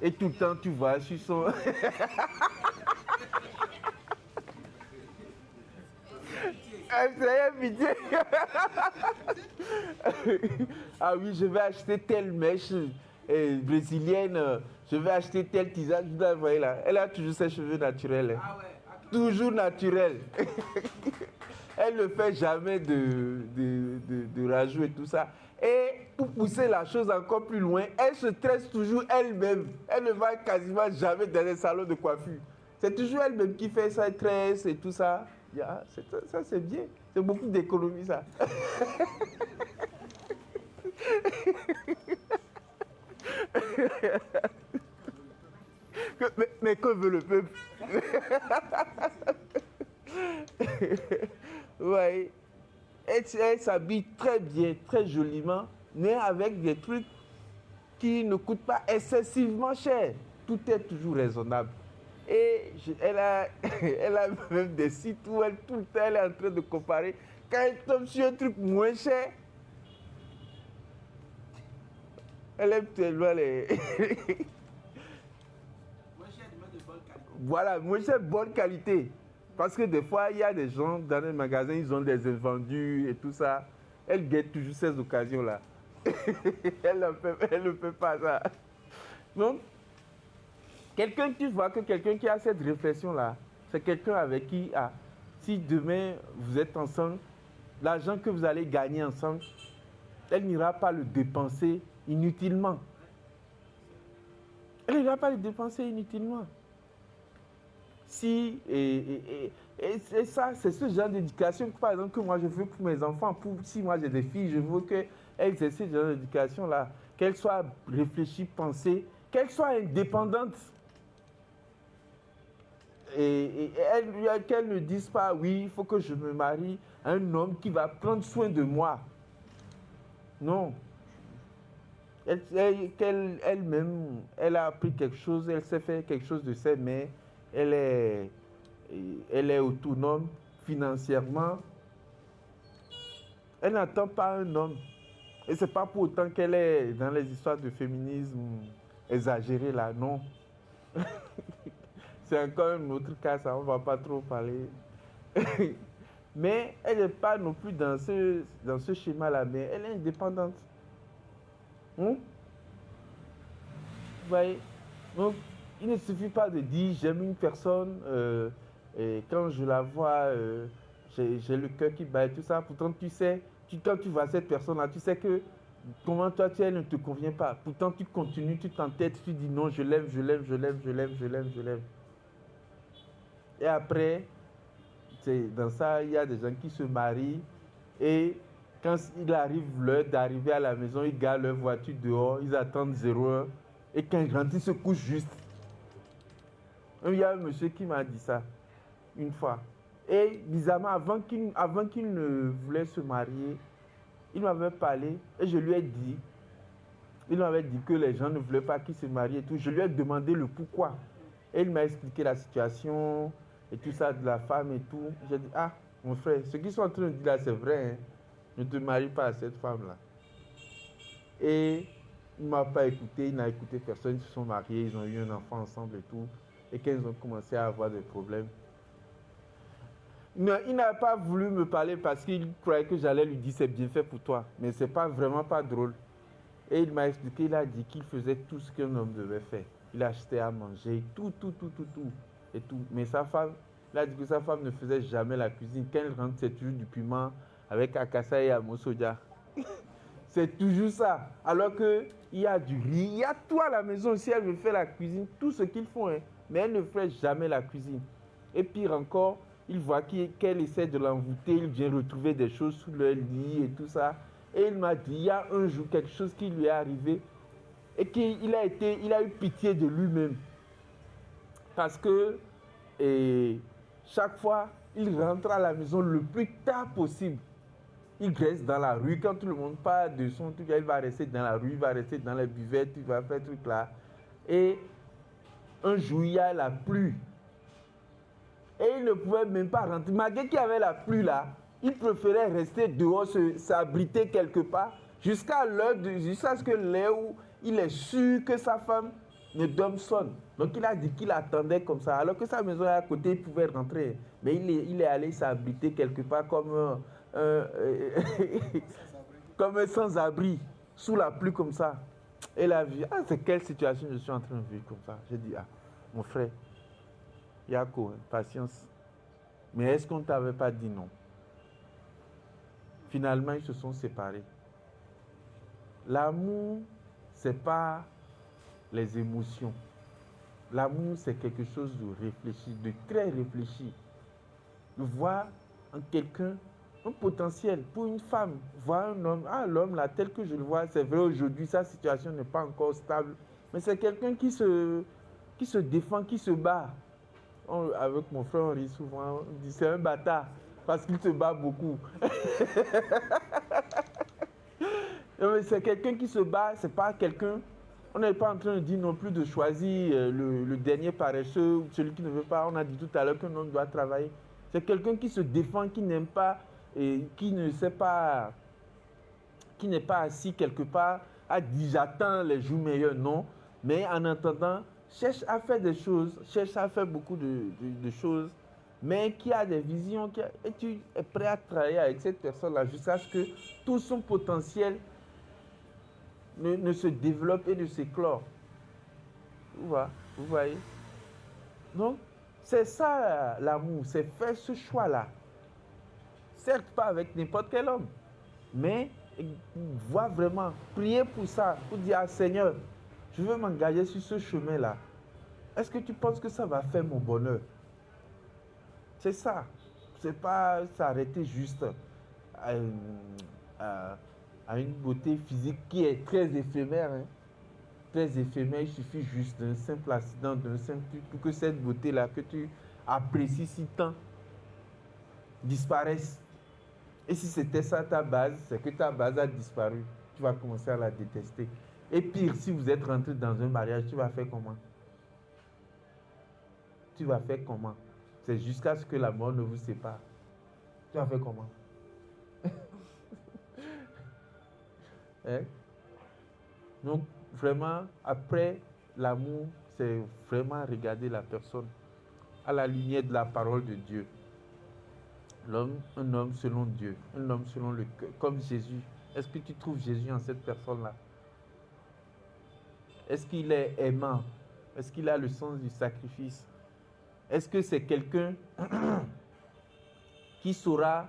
Et tout le temps, tu vois, sur son... C'est un pitié. Ah oui, je vais acheter telle mèche brésilienne, je vais acheter telle tisane. Vous voyez là, elle a toujours ses cheveux naturels. Ah ouais, toujours naturels. Elle ne fait jamais de rajout et tout ça. Et pour pousser la chose encore plus loin, elle se tresse toujours elle-même. Elle ne va quasiment jamais dans les salons de coiffure. C'est toujours elle-même qui fait sa tresse et tout ça. Ça, c'est bien. C'est beaucoup d'économie, ça. Mais que veut le peuple? Oui. Elle s'habille très bien, très joliment, mais avec des trucs qui ne coûtent pas excessivement cher. Tout est toujours raisonnable. Et elle a même des sites où tout le temps elle est en train de comparer. Quand elle tombe sur un truc moins cher, Elle aime tellement les... Moi, j'ai des mains de bonne qualité. Voilà, moi j'ai bonne qualité. Parce que des fois, il y a des gens dans les magasins, ils ont des invendus et tout ça. Elle guette toujours ces occasions-là. Elle ne peut pas ça. Donc, quelqu'un qui voit que quelqu'un qui a cette réflexion-là, c'est quelqu'un avec qui, si demain vous êtes ensemble, l'argent que vous allez gagner ensemble, elle n'ira pas le dépenser inutilement. Elle n'ira pas le dépenser inutilement. Si, et ça, c'est ce genre d'éducation, par exemple, que moi je veux pour mes enfants. Si moi j'ai des filles, je veux qu'elles aient ce genre d'éducation-là. Qu'elles soient réfléchies, pensées, qu'elles soient indépendantes. Et qu'elles ne disent pas, oui, il faut que je me marie à un homme qui va prendre soin de moi. Non. Elle-même, elle a appris quelque chose, elle sait faire quelque chose de ses mains, elle est autonome financièrement. Elle n'attend pas un homme. Et ce n'est pas pour autant qu'elle est dans les histoires de féminisme exagérées là, non. C'est encore un autre cas, ça, on ne va pas trop parler. Mais elle n'est pas non plus dans ce schéma-là, mais elle est indépendante. Vous voyez? Donc, il ne suffit pas de dire j'aime une personne et quand je la vois, j'ai le cœur qui bat et tout ça. Pourtant, tu sais, quand tu vois cette personne-là, tu sais que comment toi, elle ne te convient pas. Pourtant, tu continues, tu t'entêtes, tu dis non, je l'aime, je l'aime, je l'aime, je l'aime, je l'aime, je l'aime. Et après, dans ça, il y a des gens qui se marient et quand il arrive l'heure d'arriver à la maison, ils garent leur voiture dehors, ils attendent 0 heure et quand ils rentrent, ils se couchent juste. Il y a un monsieur qui m'a dit ça une fois. Et bizarrement, avant qu'il ne voulait se marier, il m'avait parlé et je lui ai dit, il m'avait dit que les gens ne voulaient pas qu'il se marie et tout. Je lui ai demandé le pourquoi. Et il m'a expliqué la situation et tout ça de la femme et tout. J'ai dit, ah, mon frère, ce qu'ils sont en train de dire là, c'est vrai, hein. Ne te marie pas à cette femme-là. Et il ne m'a pas écouté, il n'a écouté personne, ils se sont mariés, ils ont eu un enfant ensemble et tout. Et quand ils ont commencé à avoir des problèmes, non, il n'a pas voulu me parler parce qu'il croyait que j'allais lui dire c'est bien fait pour toi. Mais c'est pas vraiment pas drôle. Et il m'a expliqué, il a dit qu'il faisait tout ce qu'un homme devait faire. Il achetait à manger, tout. Et tout. Mais sa femme, il a dit que sa femme ne faisait jamais la cuisine. Quand elle rentre, c'est toujours du piment avec akassa et amosodia. C'est toujours ça. Alors qu'il y a du riz, il y a tout à la maison. Si elle veut faire la cuisine, tout ce qu'ils font, hein. Mais elle ne fait jamais la cuisine. Et pire encore, il voit qu'elle essaie de l'envoûter, il vient retrouver des choses sous le lit et tout ça. Et il m'a dit, il y a un jour quelque chose qui lui est arrivé et qu'il a eu pitié de lui-même. Parce que chaque fois, il rentre à la maison le plus tard possible. Il reste dans la rue. Quand tout le monde parle de son truc, il va rester dans la rue, il va rester dans les buvettes, il va faire truc là. Et un jour, il y a la pluie. Et il ne pouvait même pas rentrer. Malgré qu'il y avait la pluie là, il préférait rester dehors, s'abriter quelque part, jusqu'à ce que l'heure où il est sûr que sa femme ne dorme sonne. Donc il a dit qu'il attendait comme ça. Alors que sa maison est à côté, il pouvait rentrer. Mais il est allé s'abriter quelque part comme comme un sans-abri, sous la pluie comme ça. Et la vie, c'est quelle situation je suis en train de vivre comme ça. J'ai dit, mon frère, Yako, patience. Mais est-ce qu'on ne t'avait pas dit non? Finalement, ils se sont séparés. L'amour, ce n'est pas les émotions. L'amour, c'est quelque chose de réfléchi, de très réfléchi. De voir en quelqu'un un potentiel pour une femme. Voir un homme, l'homme là, tel que je le vois, c'est vrai aujourd'hui, sa situation n'est pas encore stable. Mais c'est quelqu'un qui se défend, qui se bat. Avec mon frère, on rit souvent, on dit c'est un bâtard, parce qu'il se bat beaucoup. C'est quelqu'un qui se bat, c'est pas quelqu'un. On n'est pas en train de dire non plus de choisir le dernier paresseux, celui qui ne veut pas. On a dit tout à l'heure qu'un homme doit travailler. C'est quelqu'un qui se défend, qui n'aime pas, et qui ne sait pas, qui n'est pas assis quelque part a dit j'attends les jours meilleurs, non. Mais en attendant, cherche à faire des choses, cherche à faire beaucoup de choses, mais qui a des visions, et tu es prêt à travailler avec cette personne-là jusqu'à ce que tout son potentiel ne se développe et ne s'éclore. Vous voyez? Donc, c'est ça l'amour, c'est faire ce choix-là. Certes, pas avec n'importe quel homme, mais voir vraiment, prier pour ça, pour dire ah, Seigneur, je veux m'engager sur ce chemin-là. Est-ce que tu penses que ça va faire mon bonheur? C'est ça. C'est pas s'arrêter juste à une beauté physique qui est très éphémère. Hein. Très éphémère, il suffit juste d'un simple accident, d'un simple truc pour que cette beauté-là que tu apprécies si tant disparaisse. Et si c'était ça ta base, c'est que ta base a disparu. Tu vas commencer à la détester. Et pire, si vous êtes rentré dans un mariage, tu vas faire comment? Tu vas faire comment? C'est jusqu'à ce que la mort ne vous sépare. Tu vas faire comment? Hein? Donc, vraiment, après l'amour, c'est vraiment regarder la personne à la lumière de la parole de Dieu. L'homme, un homme selon Dieu, un homme selon le cœur, comme Jésus. Est-ce que tu trouves Jésus en cette personne-là? Est-ce qu'il est aimant? Est-ce qu'il a le sens du sacrifice? Est-ce que c'est quelqu'un qui saura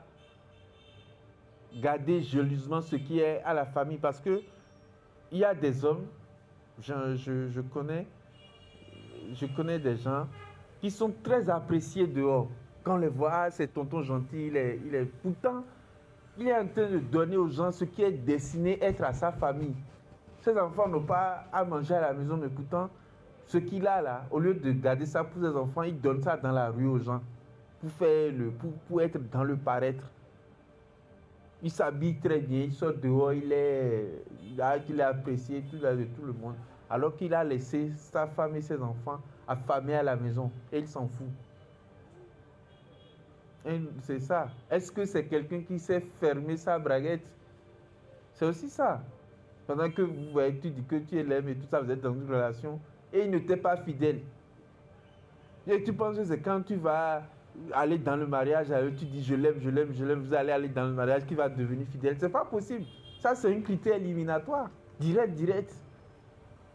garder jalousement ce qui est à la famille? Parce que il y a des hommes, je connais des gens qui sont très appréciés dehors. Quand on les voit, c'est tonton gentil, pourtant, il est en train de donner aux gens ce qui est destiné à être à sa famille. Ses enfants n'ont pas à manger à la maison, mais pourtant, ce qu'il a là, au lieu de garder ça pour ses enfants, il donne ça dans la rue aux gens pour être dans le paraître. Il s'habille très bien, il sort dehors, il est apprécié de tout le monde. Alors qu'il a laissé sa femme et ses enfants affamés à la maison. Et il s'en fout. Et c'est ça. Est-ce que c'est quelqu'un qui sait fermer sa braguette? C'est aussi ça. Pendant que vous voyez, tu dis que tu l'aimes et tout ça, vous êtes dans une relation et il ne t'est pas fidèle. Et tu penses que c'est quand tu vas aller dans le mariage, tu dis je l'aime, vous allez aller dans le mariage qui va devenir fidèle. C'est pas possible. Ça, c'est un critère éliminatoire. Direct.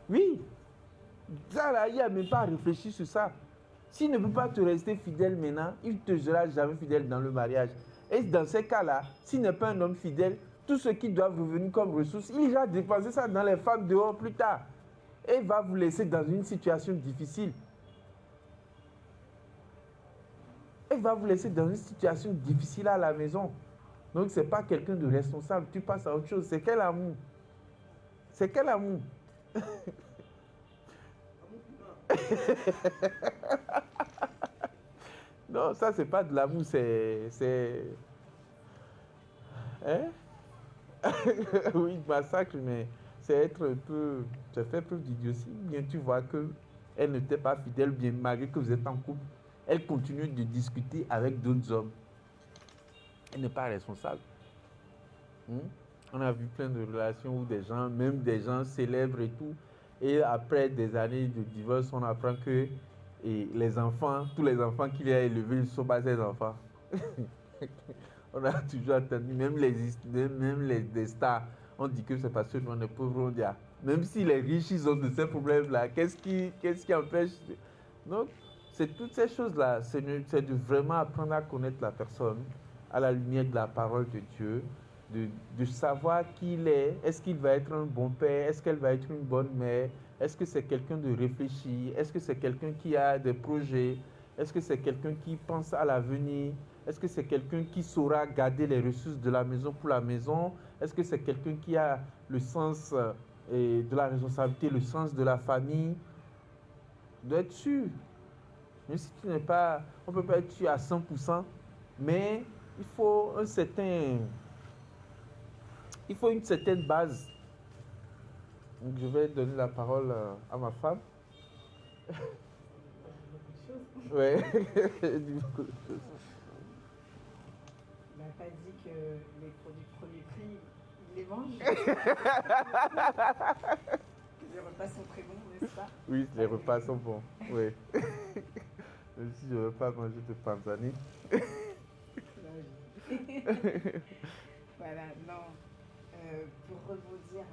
Oui. Ça, là, il n'y a même pas à réfléchir sur ça. S'il ne peut pas te rester fidèle maintenant, il ne te sera jamais fidèle dans le mariage. Et dans ces cas-là, s'il n'est pas un homme fidèle, tout ce qui doit revenir comme ressources, il va dépenser ça dans les femmes dehors plus tard. Et il va vous laisser dans une situation difficile. Il va vous laisser dans une situation difficile à la maison. Donc, ce n'est pas quelqu'un de responsable. Tu passes à autre chose. C'est quel amour? C'est quel amour? Non, ça, c'est pas de l'amour. C'est... Hein? Oui, massacre, mais c'est être un peu... Ça fait preuve d'idiotie. Bien, tu vois qu'elle ne t'est pas fidèle, bien, malgré que vous êtes en couple. Elle continue de discuter avec d'autres hommes. Elle n'est pas responsable. On a vu plein de relations où des gens, même des gens célèbres et tout, et après des années de divorce, on apprend que les enfants, tous les enfants qu'il a élevés ne sont pas ses enfants. On a toujours entendu, même les stars, on dit que c'est parce que nous, on est pauvres, on dit, ah, même si les riches, ils ont de ces problèmes-là, qu'est-ce qui empêche? Donc, c'est toutes ces choses-là, c'est de vraiment apprendre à connaître la personne à la lumière de la parole de Dieu, de savoir qui il est-ce qu'il va être un bon père, est-ce qu'elle va être une bonne mère, est-ce que c'est quelqu'un de réfléchi, est-ce que c'est quelqu'un qui a des projets, est-ce que c'est quelqu'un qui pense à l'avenir, est-ce que c'est quelqu'un qui saura garder les ressources de la maison pour la maison, est-ce que c'est quelqu'un qui a le sens de la responsabilité, le sens de la famille. On doit être sûr. Même si tu n'es pas, on ne peut pas être sûr à 100%, mais il faut une certaine base. Donc je vais donner la parole à ma femme. Ouais. Il n'a pas dit que les produits de premier prix, les mange. Les repas sont très bons, n'est-ce pas? Oui, les repas sont bons. Oui. Même si je ne veux pas manger de panzani. Voilà, non. Pour rebondir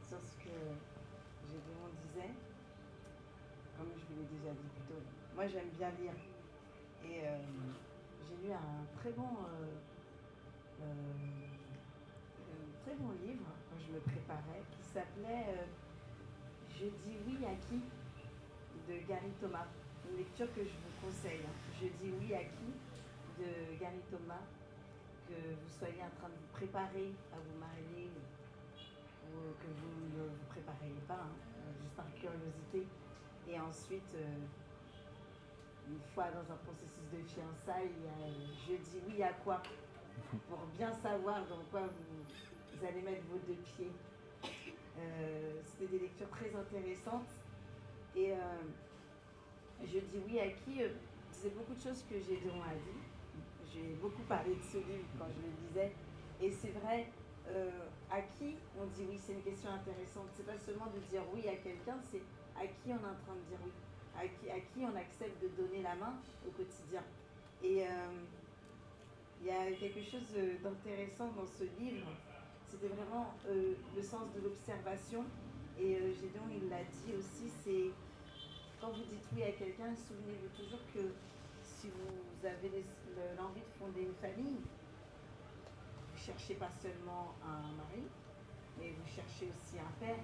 sur ce que Gédéon disait, comme je vous l'ai déjà dit plus tôt, moi j'aime bien lire. Et j'ai lu un très bon livre quand je me préparais qui s'appelait Je dis oui à qui de Gary Thomas. Une lecture que je vous conseille. Je dis oui à qui de Gary Thomas. Que vous soyez en train de vous préparer à vous marier ou que vous ne vous préparez pas, juste par curiosité. Et ensuite, une fois dans un processus de fiançailles, je dis oui à quoi pour bien savoir dans quoi vous allez mettre vos deux pieds. C'était des lectures très intéressantes. Et je dis oui à qui disait beaucoup de choses que Gédéon a dit. J'ai beaucoup parlé de ce livre quand je le lisais. Et c'est vrai, à qui on dit oui, c'est une question intéressante. C'est pas seulement de dire oui à quelqu'un, c'est à qui on est en train de dire oui. À qui on accepte de donner la main au quotidien. Et il y a quelque chose d'intéressant dans ce livre. C'était vraiment le sens de l'observation. Et Gédéon, il l'a dit aussi, c'est quand vous dites oui à quelqu'un, souvenez-vous toujours que si vous avez l'envie de fonder une famille, vous ne cherchez pas seulement un mari, mais vous cherchez aussi un père.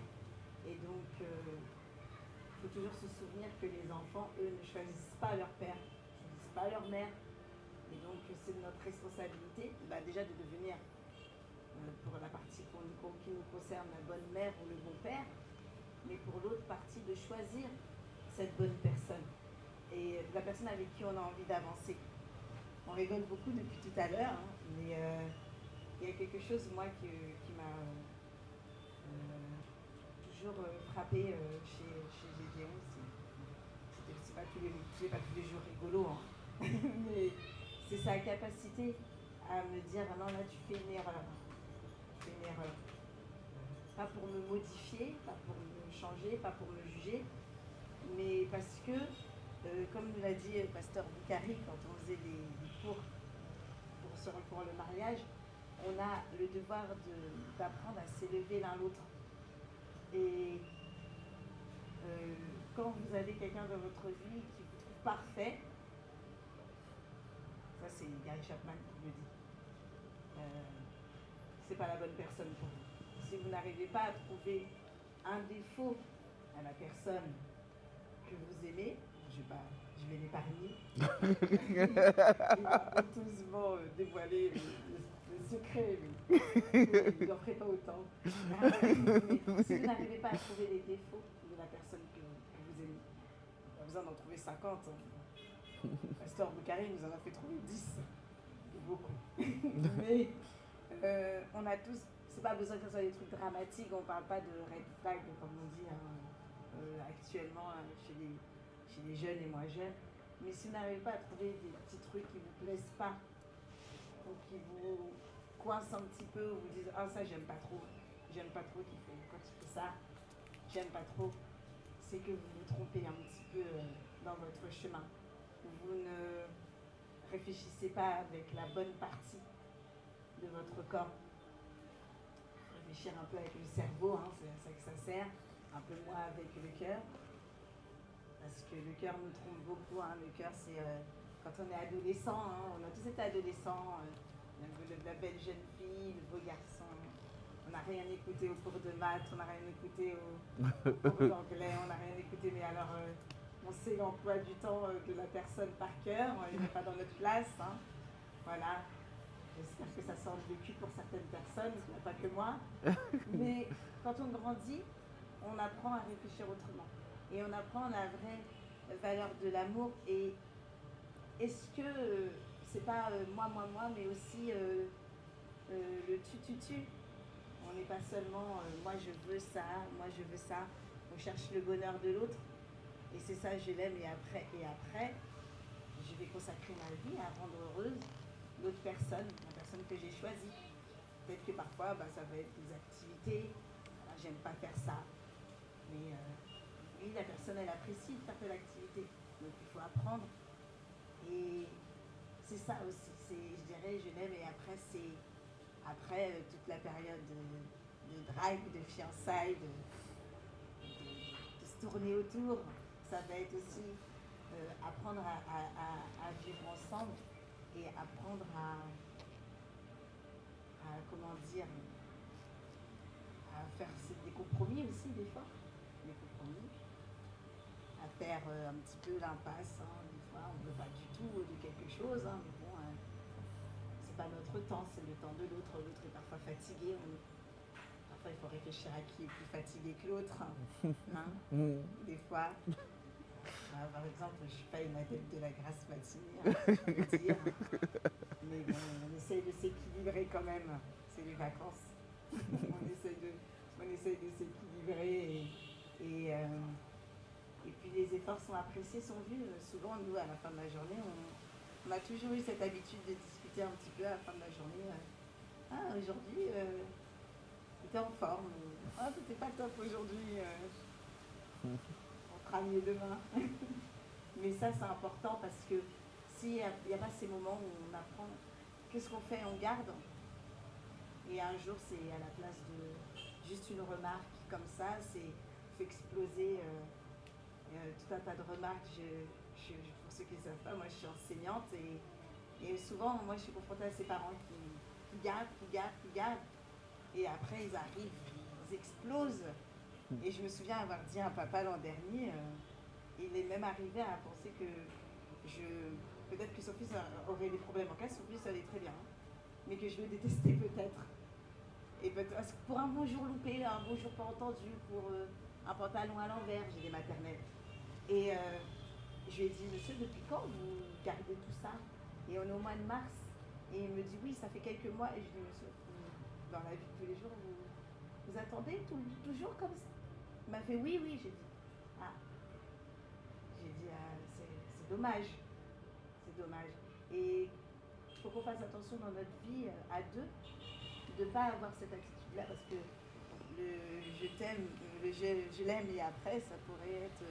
Et donc, il faut toujours se souvenir que les enfants, eux, ne choisissent pas leur père, ne choisissent pas leur mère. Et donc, c'est notre responsabilité, déjà de devenir, pour la partie qui nous concerne, la bonne mère ou le bon père, mais pour l'autre partie, de choisir cette bonne personne. Et la personne avec qui on a envie d'avancer. On rigole beaucoup depuis tout à l'heure, mais il y a quelque chose, moi, qui m'a toujours frappé chez Gédéon. C'est pas tous les jours rigolo, mais c'est sa capacité à me dire non, là, tu fais une erreur. Tu fais une erreur. Pas pour me modifier, pas pour me changer, pas pour me juger, mais parce que comme nous l'a dit Pasteur Boukari quand on faisait des cours pour le mariage, on a le devoir d'apprendre à s'élever l'un l'autre. Et quand vous avez quelqu'un dans votre vie qui vous trouve parfait, ça c'est Gary Chapman qui le dit, c'est pas la bonne personne pour vous. Si vous n'arrivez pas à trouver un défaut à la personne que vous aimez, je vais l'épargner. Il va honteusement dévoiler le secret, mais il n'en ferait pas autant. Mais si vous n'arrivez pas à trouver les défauts de la personne que vous aimez, pas besoin d'en trouver 50. Pasteur Boukari nous en a fait trouver 10. Beaucoup. Mais on a tous, c'est pas besoin que ce soit des trucs dramatiques, on parle pas de red flag comme on dit actuellement chez les jeunes et moins jeunes. Mais si vous n'arrivez pas à trouver des petits trucs qui ne vous plaisent pas, ou qui vous coincent un petit peu, ou vous disent ah ça j'aime pas trop quand il fait ça, j'aime pas trop, c'est que vous vous trompez un petit peu dans votre chemin. Vous ne réfléchissez pas avec la bonne partie de votre corps. Réfléchir un peu avec le cerveau, c'est à ça que ça sert, un peu moins avec le cœur. Parce que le cœur nous trompe beaucoup. Le cœur, c'est quand on est adolescent, on a tous été adolescents, la belle jeune fille, le beau garçon. On n'a rien écouté au cours de maths, on n'a rien écouté au cours d'anglais, on n'a rien écouté, mais alors on sait l'emploi du temps de la personne par cœur, il n'est pas dans notre classe. Voilà. J'espère que ça sort du cul pour certaines personnes, pas que moi. Mais quand on grandit, on apprend à réfléchir autrement. Et on apprend la vraie valeur de l'amour. Et est-ce que c'est pas moi, mais aussi le tu. On n'est pas seulement moi je veux ça, on cherche le bonheur de l'autre. Et c'est ça, je l'aime, et après, je vais consacrer ma vie à rendre heureuse l'autre personne, la personne que j'ai choisie. Peut-être que parfois, ça va être des activités. Voilà, j'aime pas faire ça. Mais oui, la personne, elle apprécie de faire telle activité. Donc il faut apprendre. Et c'est ça aussi. Je dirais, je l'aime. Et après, c'est toute la période de drague, de fiançailles, de se tourner autour. Ça va être aussi apprendre à vivre ensemble et apprendre à comment dire, à faire des compromis aussi des fois, des compromis, à faire un petit peu l'impasse, hein, des fois on ne veut pas du tout de quelque chose, hein, mais bon, c'est pas notre temps, c'est le temps de l'autre, l'autre est parfois fatigué, parfois il faut réfléchir à qui est plus fatigué que l'autre, hein, des fois. Par exemple, je ne suis pas une adepte de la grasse matinée, hein, je peux dire. Mais bon, on essaye de s'équilibrer quand même. C'est les vacances. on essaye de s'équilibrer et puis les efforts sont appréciés, sont vus. Souvent, nous, à la fin de la journée, on a toujours eu cette habitude de discuter un petit peu à la fin de la journée. Ah, aujourd'hui, t'étais en forme. Ah, c'était pas top aujourd'hui. On fera mieux demain. Mais ça, c'est important parce que s'il n'y a pas ces moments où on apprend, qu'est-ce qu'on fait? On garde. Et un jour, c'est à la place de juste une remarque comme ça, c'est fait exploser tout un tas de remarques. Pour ceux qui ne savent pas, moi, je suis enseignante et souvent, moi, je suis confrontée à ces parents qui gardent. Et après, ils arrivent, ils explosent. Et je me souviens avoir dit à un papa l'an dernier, il est même arrivé à penser que peut-être que son fils aurait des problèmes en classe, son fils allait très bien, mais que je le détestais peut-être. Et parce que pour un bonjour loupé, un bonjour pas entendu, pour un pantalon à l'envers, j'ai des maternelles. Et je lui ai dit, monsieur, depuis quand vous gardez tout ça? Et on est au mois de mars. Et il me dit, oui, ça fait quelques mois. Et je dis, monsieur, dans la vie de tous les jours, vous attendez toujours comme ça? Il m'a fait, oui. J'ai dit, ah. J'ai dit, c'est dommage. C'est dommage. Et il faut qu'on fasse attention dans notre vie à deux, de ne pas avoir cette attitude-là, parce que le je t'aime, le je l'aime et après, ça pourrait être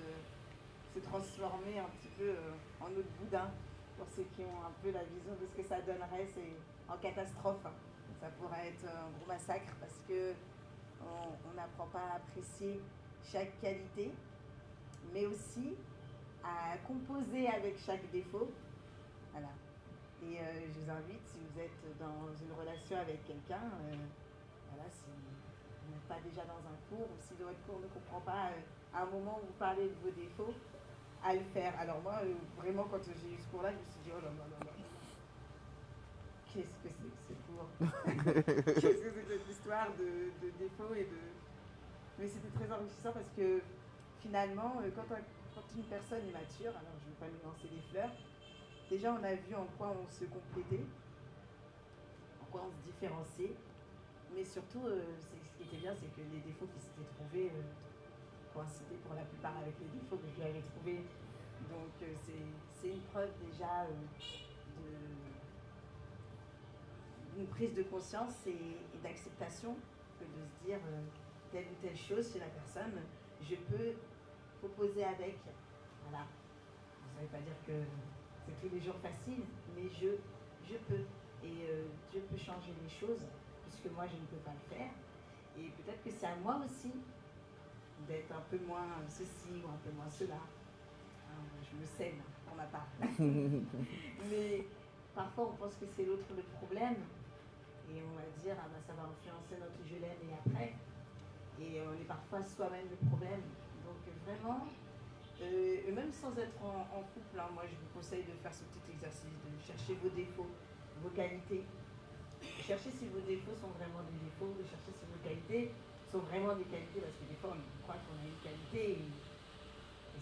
se transformer un petit peu en autre boudin. Pour ceux qui ont un peu la vision de ce que ça donnerait, c'est en catastrophe. Ça pourrait être un gros massacre parce que on n'apprend pas à apprécier chaque qualité, mais aussi à composer avec chaque défaut. Voilà. Et je vous invite, si vous êtes dans une relation avec quelqu'un, voilà, si vous n'êtes pas déjà dans un cours, ou si votre cours ne comprend pas à un moment où vous parlez de vos défauts, à le faire. Alors moi, vraiment, quand j'ai eu ce cours-là, je me suis dit, oh là là. Qu'est-ce que c'est que ce cours? Qu'est-ce que c'est que cette histoire de défauts et de... Mais c'était très enrichissant parce que finalement, quand une personne est mature, alors je ne vais pas lui lancer des fleurs, déjà on a vu en quoi on se complétait, en quoi on se différenciait, mais surtout, ce qui était bien, c'est que les défauts qui s'étaient trouvés coïncidaient pour la plupart avec les défauts que je lui avais trouvés. Donc c'est une preuve déjà d'une prise de conscience et d'acceptation que de se dire telle ou telle chose chez la personne, je peux composer avec. Voilà. Ça ne veut pas dire que c'est tous les jours facile, mais je peux. Et Dieu peut changer les choses, puisque moi je ne peux pas le faire. Et peut-être que c'est à moi aussi d'être un peu moins ceci ou un peu moins cela. Je me saigne pour ma part. Mais parfois on pense que c'est l'autre le problème. Et on va dire, ah ben, ça va influencer notre je l'aime et après. Et on est parfois soi-même le problème. Donc vraiment, même sans être en couple, hein, moi je vous conseille de faire ce petit exercice, de chercher vos défauts, vos qualités. Chercher si vos défauts sont vraiment des défauts, de chercher si vos qualités sont vraiment des qualités, parce que des fois on croit qu'on a une qualité et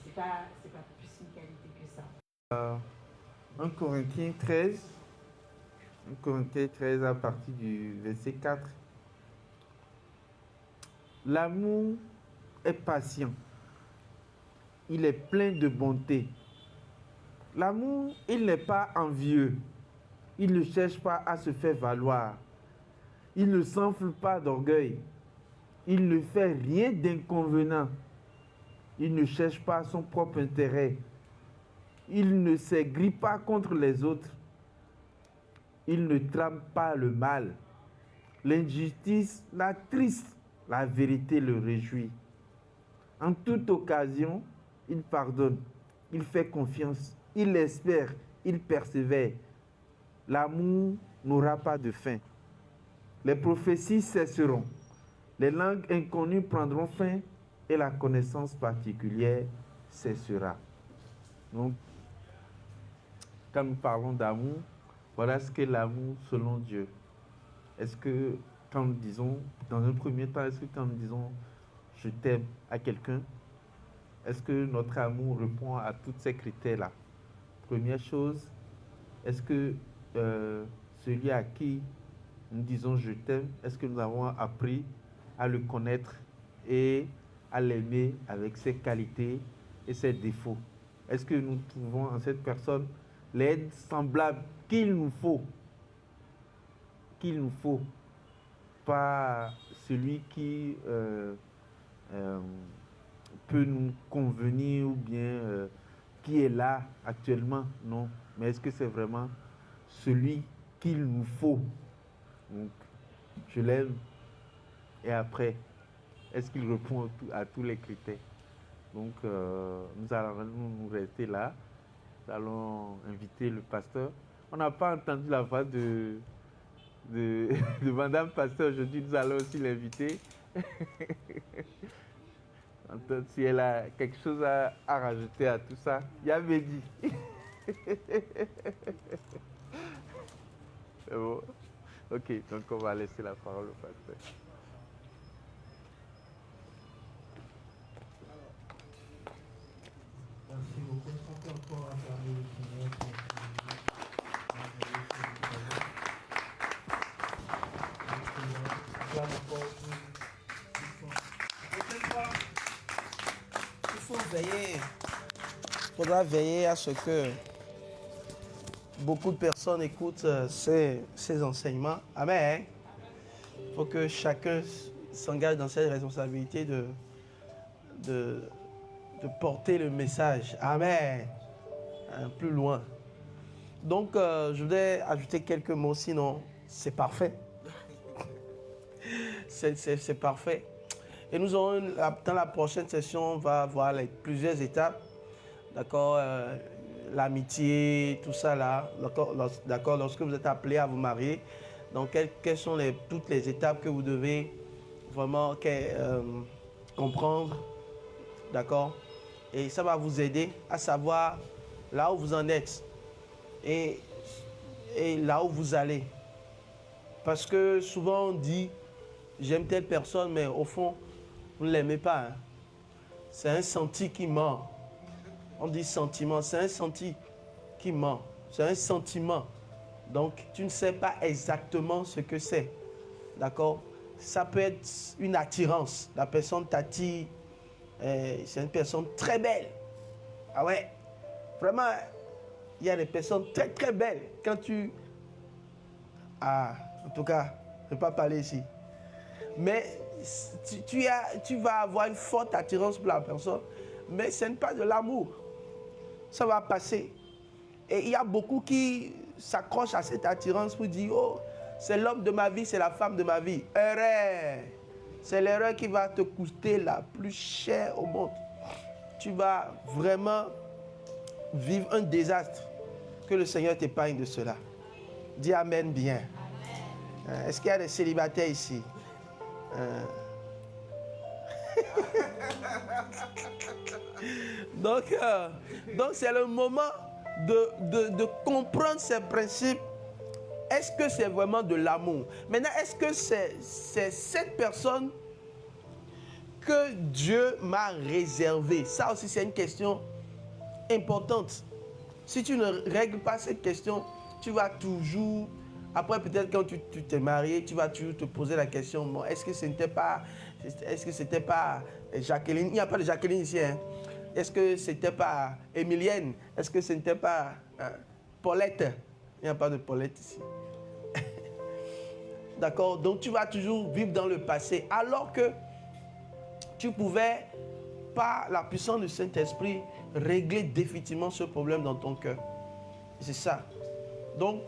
c'est pas plus une qualité que ça. 1 Corinthiens 13 à partir du verset 4. L'amour est patient. Il est plein de bonté. L'amour, il n'est pas envieux. Il ne cherche pas à se faire valoir. Il ne s'enfle pas d'orgueil. Il ne fait rien d'inconvenant. Il ne cherche pas son propre intérêt. Il ne s'aigrit pas contre les autres. Il ne trame pas le mal. L'injustice l'attriste, la vérité le réjouit. En toute occasion, il pardonne, il fait confiance, il espère, il persévère. L'amour n'aura pas de fin. Les prophéties cesseront. Les langues inconnues prendront fin et la connaissance particulière cessera. Donc, quand nous parlons d'amour, voilà ce qu'est l'amour selon Dieu. Est-ce que quand nous disons, dans un premier temps, est-ce que quand nous disons « je t'aime » à quelqu'un, est-ce que notre amour répond à tous ces critères-là? Première chose, est-ce que celui à qui nous disons « je t'aime », est-ce que nous avons appris à le connaître et à l'aimer avec ses qualités et ses défauts? Est-ce que nous trouvons en cette personne l'aide semblable qu'il nous faut? Qu'il nous faut, pas celui qui peut nous convenir ou bien qui est là actuellement, non. Mais est-ce que c'est vraiment celui qu'il nous faut? Donc, je l'aime. Et après, est-ce qu'il répond à tous les critères? Donc, nous allons nous rester là. Nous allons inviter le pasteur. On n'a pas entendu la voix de Madame Pasteur aujourd'hui, nous allons aussi l'inviter. Si elle a quelque chose à rajouter à tout ça, il y a Mehdi. C'est bon? Ok, donc on va laisser la parole au pasteur. Merci beaucoup. Est-ce qu'on peut encore acclamer le Seigneur pour il faudra veiller à ce que beaucoup de personnes écoutent ces enseignements. Amen. Il faut que chacun s'engage dans cette responsabilité de porter le message. Amen. Plus loin. Donc, je voudrais ajouter quelques mots, sinon c'est parfait. C'est parfait. Et nous aurons, dans la prochaine session, on va voir plusieurs étapes. D'accord, l'amitié, tout ça là. D'accord, lorsque vous êtes appelé à vous marier. Donc, quelles sont toutes les étapes que vous devez vraiment comprendre. D'accord. Et ça va vous aider à savoir là où vous en êtes et là où vous allez. Parce que souvent on dit, j'aime telle personne, mais au fond, vous ne l'aimez pas. Hein. C'est un senti qui ment. On dit sentiment, c'est un senti qui ment. C'est un sentiment. Donc, tu ne sais pas exactement ce que c'est. D'accord? Ça peut être une attirance. La personne t'attire. C'est une personne très belle. Ah ouais? Vraiment, il y a des personnes très très belles. Quand tu... Ah, en tout cas, je ne vais pas parler ici. Mais tu vas avoir une forte attirance pour la personne, mais ce n'est pas de l'amour. Ça va passer. Et il y a beaucoup qui s'accrochent à cette attirance pour dire, oh, c'est l'homme de ma vie, c'est la femme de ma vie. Erreur. C'est l'erreur qui va te coûter la plus chère au monde. Tu vas vraiment vivre un désastre. Que le Seigneur t'épargne de cela. Dis Amen bien. Est-ce qu'il y a des célibataires ici? Donc c'est le moment de comprendre ces principes. Est-ce que c'est vraiment de l'amour? Maintenant, est-ce que c'est cette personne que Dieu m'a réservée? Ça aussi, c'est une question importante. Si tu ne règles pas cette question, tu vas toujours... Après, peut-être quand tu t'es marié, tu vas toujours te poser la question, bon, est-ce que c'était pas Jacqueline? Il n'y a pas de Jacqueline ici. Hein? Est-ce que c'était pas Emilienne? Est-ce que ce n'était pas Paulette? Il n'y a pas de Paulette ici. D'accord? Donc tu vas toujours vivre dans le passé. Alors que tu pouvais, par la puissance du Saint-Esprit, régler définitivement ce problème dans ton cœur. C'est ça. Donc,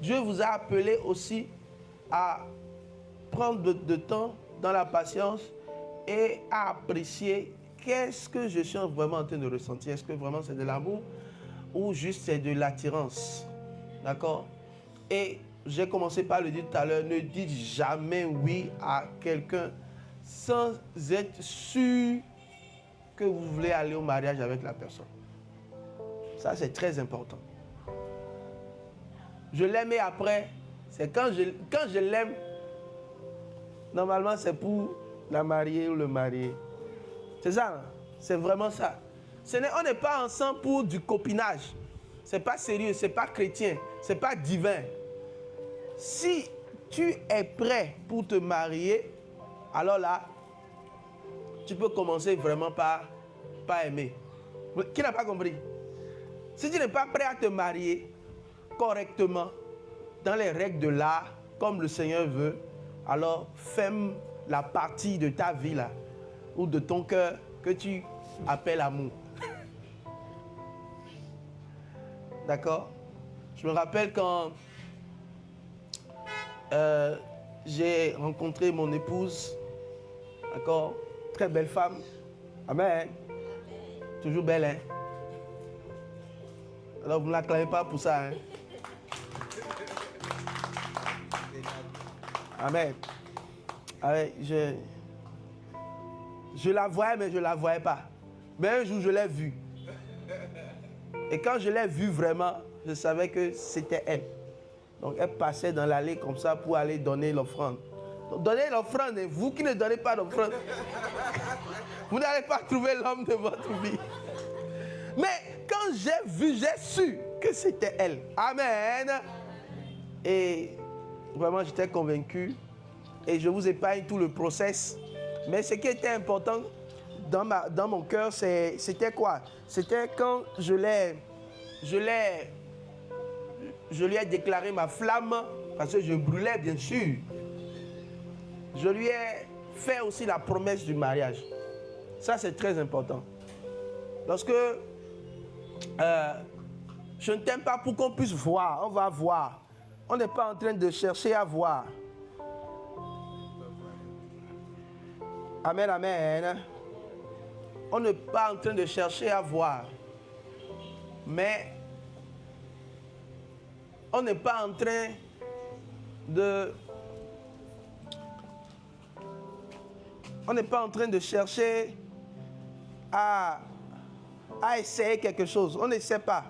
Dieu vous a appelé aussi à prendre de temps dans la patience et à apprécier qu'est-ce que je suis vraiment en train de ressentir. Est-ce que vraiment c'est de l'amour ou juste c'est de l'attirance? D'accord? Et j'ai commencé par le dire tout à l'heure, ne dites jamais oui à quelqu'un sans être sûr que vous voulez aller au mariage avec la personne. Ça, c'est très important. Je l'aime et après, c'est quand je l'aime, normalement, c'est pour la mariée ou le marié. C'est ça, hein? C'est vraiment ça. On n'est pas ensemble pour du copinage. C'est pas sérieux, c'est pas chrétien, c'est pas divin. Si tu es prêt pour te marier, alors là, tu peux commencer vraiment par aimer. Qui n'a pas compris? Si tu n'es pas prêt à te marier correctement, dans les règles de l'art, comme le Seigneur veut, alors ferme la partie de ta vie là, ou de ton cœur que tu appelles amour. D'accord? Je me rappelle quand j'ai rencontré mon épouse, d'accord? Très belle femme. Amen. Toujours belle, hein? Alors vous ne l'acclamez pas pour ça, hein? Amen. Allez, je la voyais, mais je ne la voyais pas. Mais un jour, je l'ai vue. Et quand je l'ai vue vraiment, je savais que c'était elle. Donc, elle passait dans l'allée comme ça pour aller donner l'offrande. Donc, donner l'offrande, et vous qui ne donnez pas d'offrande, vous n'allez pas trouver l'homme de votre vie. Mais quand j'ai vu, j'ai su que c'était elle. Amen. Et vraiment, j'étais convaincu. Et je vous épargne tout le process. Mais ce qui était important dans mon cœur, c'était quoi? C'était quand je lui ai déclaré ma flamme, parce que je brûlais, bien sûr. Je lui ai fait aussi la promesse du mariage. Ça, c'est très important. Lorsque je ne t'aime pas pour qu'on puisse voir, on va voir. On n'est pas en train de chercher à voir. Amen, amen. On n'est pas en train de chercher à voir. Mais on n'est pas en train de... On n'est pas en train de chercher à essayer quelque chose. On n'essaie pas.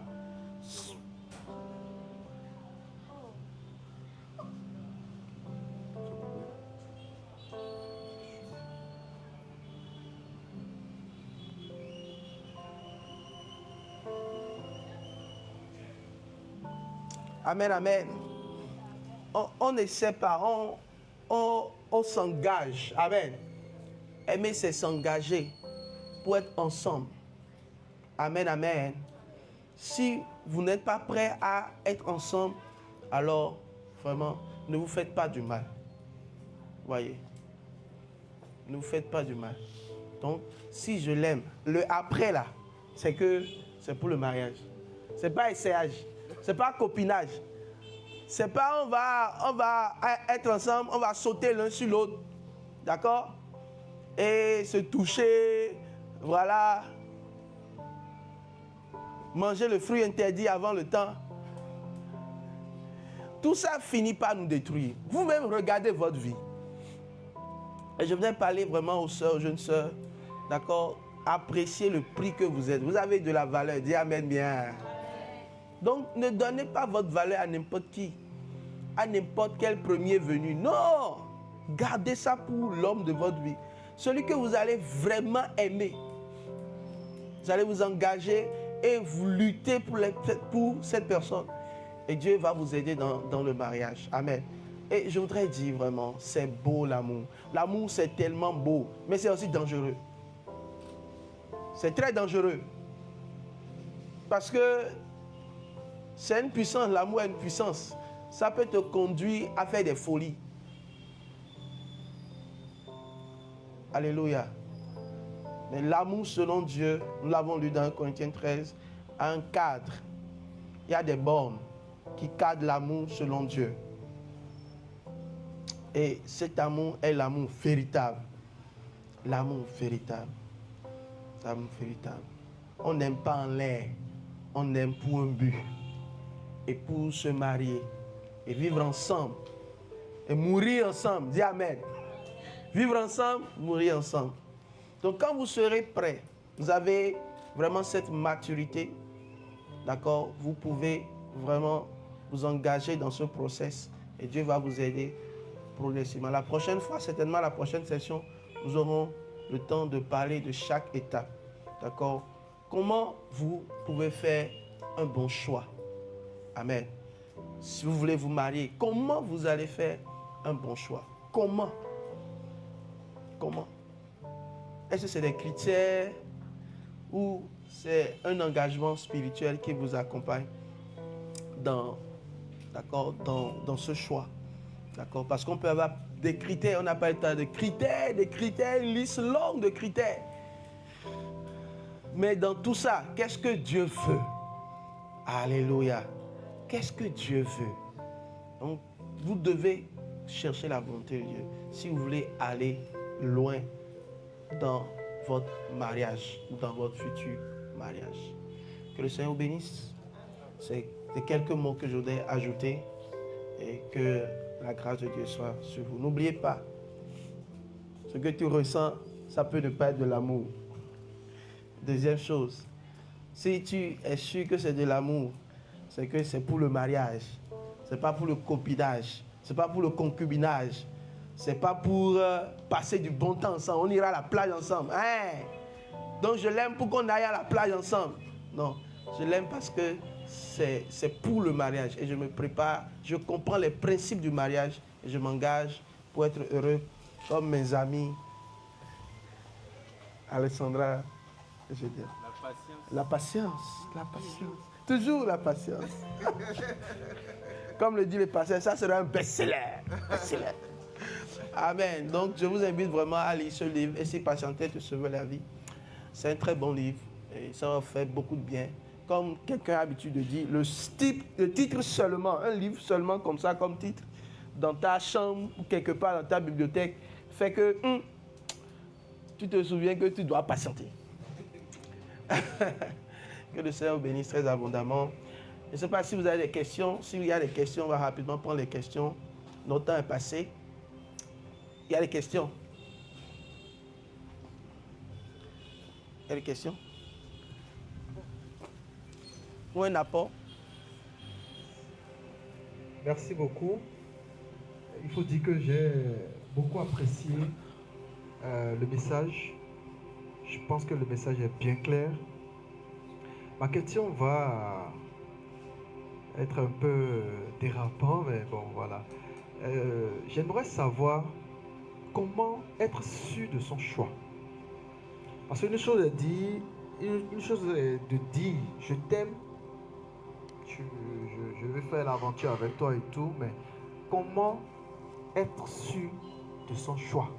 Amen, amen. On n'essaie pas, on s'engage. Amen. Aimer, c'est s'engager pour être ensemble. Amen, amen. Si vous n'êtes pas prêt à être ensemble, alors vraiment, ne vous faites pas du mal. Voyez. Ne vous faites pas du mal. Donc, si je l'aime, le après là, c'est pour le mariage. C'est pas essayage. C'est pas copinage. C'est pas on va être ensemble, on va sauter l'un sur l'autre. D'accord? Et se toucher, voilà. Manger le fruit interdit avant le temps. Tout ça finit par nous détruire. Vous-même, regardez votre vie. Et je voudrais parler vraiment aux sœurs, aux jeunes sœurs. D'accord? Appréciez le prix que vous êtes. Vous avez de la valeur. Dis amen bien. Donc, ne donnez pas votre valeur à n'importe qui, à n'importe quel premier venu. Non! Gardez ça pour l'homme de votre vie. Celui que vous allez vraiment aimer. Vous allez vous engager et vous lutter pour cette personne. Et Dieu va vous aider dans le mariage. Amen. Et je voudrais dire vraiment, c'est beau l'amour. L'amour, c'est tellement beau, mais c'est aussi dangereux. C'est très dangereux. Parce que c'est une puissance, l'amour est une puissance. Ça peut te conduire à faire des folies. Alléluia. Mais l'amour selon Dieu, nous l'avons lu dans 1 Corinthiens 13, a un cadre. Il y a des bornes qui cadrent l'amour selon Dieu. Et cet amour est l'amour véritable. L'amour véritable. L'amour véritable. On n'aime pas en l'air. On aime pour un but. Et pour se marier. Et vivre ensemble. Et mourir ensemble. Dis Amen. Vivre ensemble, mourir ensemble. Donc quand vous serez prêts, vous avez vraiment cette maturité, d'accord, vous pouvez vraiment vous engager dans ce process et Dieu va vous aider progressivement. La prochaine fois, certainement la prochaine session, nous aurons le temps de parler de chaque étape, d'accord. Comment vous pouvez faire un bon choix. Amen. Si vous voulez vous marier, comment vous allez faire un bon choix? Comment? Comment? Est-ce que c'est des critères ou c'est un engagement spirituel qui vous accompagne dans ce choix? D'accord? Parce qu'on peut avoir des critères, on appelle ça des critères, une liste longue de critères. Mais dans tout ça, qu'est-ce que Dieu veut? Alléluia. Qu'est-ce que Dieu veut? Donc, vous devez chercher la volonté de Dieu si vous voulez aller loin dans votre mariage ou dans votre futur mariage. Que le Seigneur vous bénisse. C'est quelques mots que je voudrais ajouter et que la grâce de Dieu soit sur vous. N'oubliez pas, ce que tu ressens, ça peut ne pas être de l'amour. Deuxième chose, si tu es sûr que c'est de l'amour, c'est que c'est pour le mariage. C'est pas pour le copinage. C'est pas pour le concubinage. C'est pas pour passer du bon temps ensemble. On ira à la plage ensemble. Hein? Donc je l'aime pour qu'on aille à la plage ensemble. Non, je l'aime parce que c'est pour le mariage. Et je me prépare, je comprends les principes du mariage. Et je m'engage pour être heureux comme mes amis. Alessandra, je veux dire. La patience. La patience. Toujours la patience. Comme le dit le pasteur, ça sera un best-seller. Best-seller. Amen. Donc, je vous invite vraiment à lire ce livre. Et si patienter te sauver la vie. C'est un très bon livre. Et ça va faire beaucoup de bien. Comme quelqu'un a l'habitude de dire, le titre seulement, un livre seulement comme ça, comme titre, dans ta chambre ou quelque part dans ta bibliothèque, fait que tu te souviens que tu dois patienter. Que le Seigneur vous bénisse très abondamment. Je ne sais pas si vous avez des questions. S'il y a des questions, on va rapidement prendre les questions. Notre temps est passé. Il y a des questions. Il y a des questions? Ou un apport? Merci beaucoup. Il faut dire que j'ai beaucoup apprécié le message. Je pense que le message est bien clair. Ma question va être un peu dérapant, mais bon, voilà. J'aimerais savoir comment être sûr de son choix. Parce qu'une chose est de dire je t'aime, je vais faire l'aventure avec toi et tout, mais comment être sûr de son choix?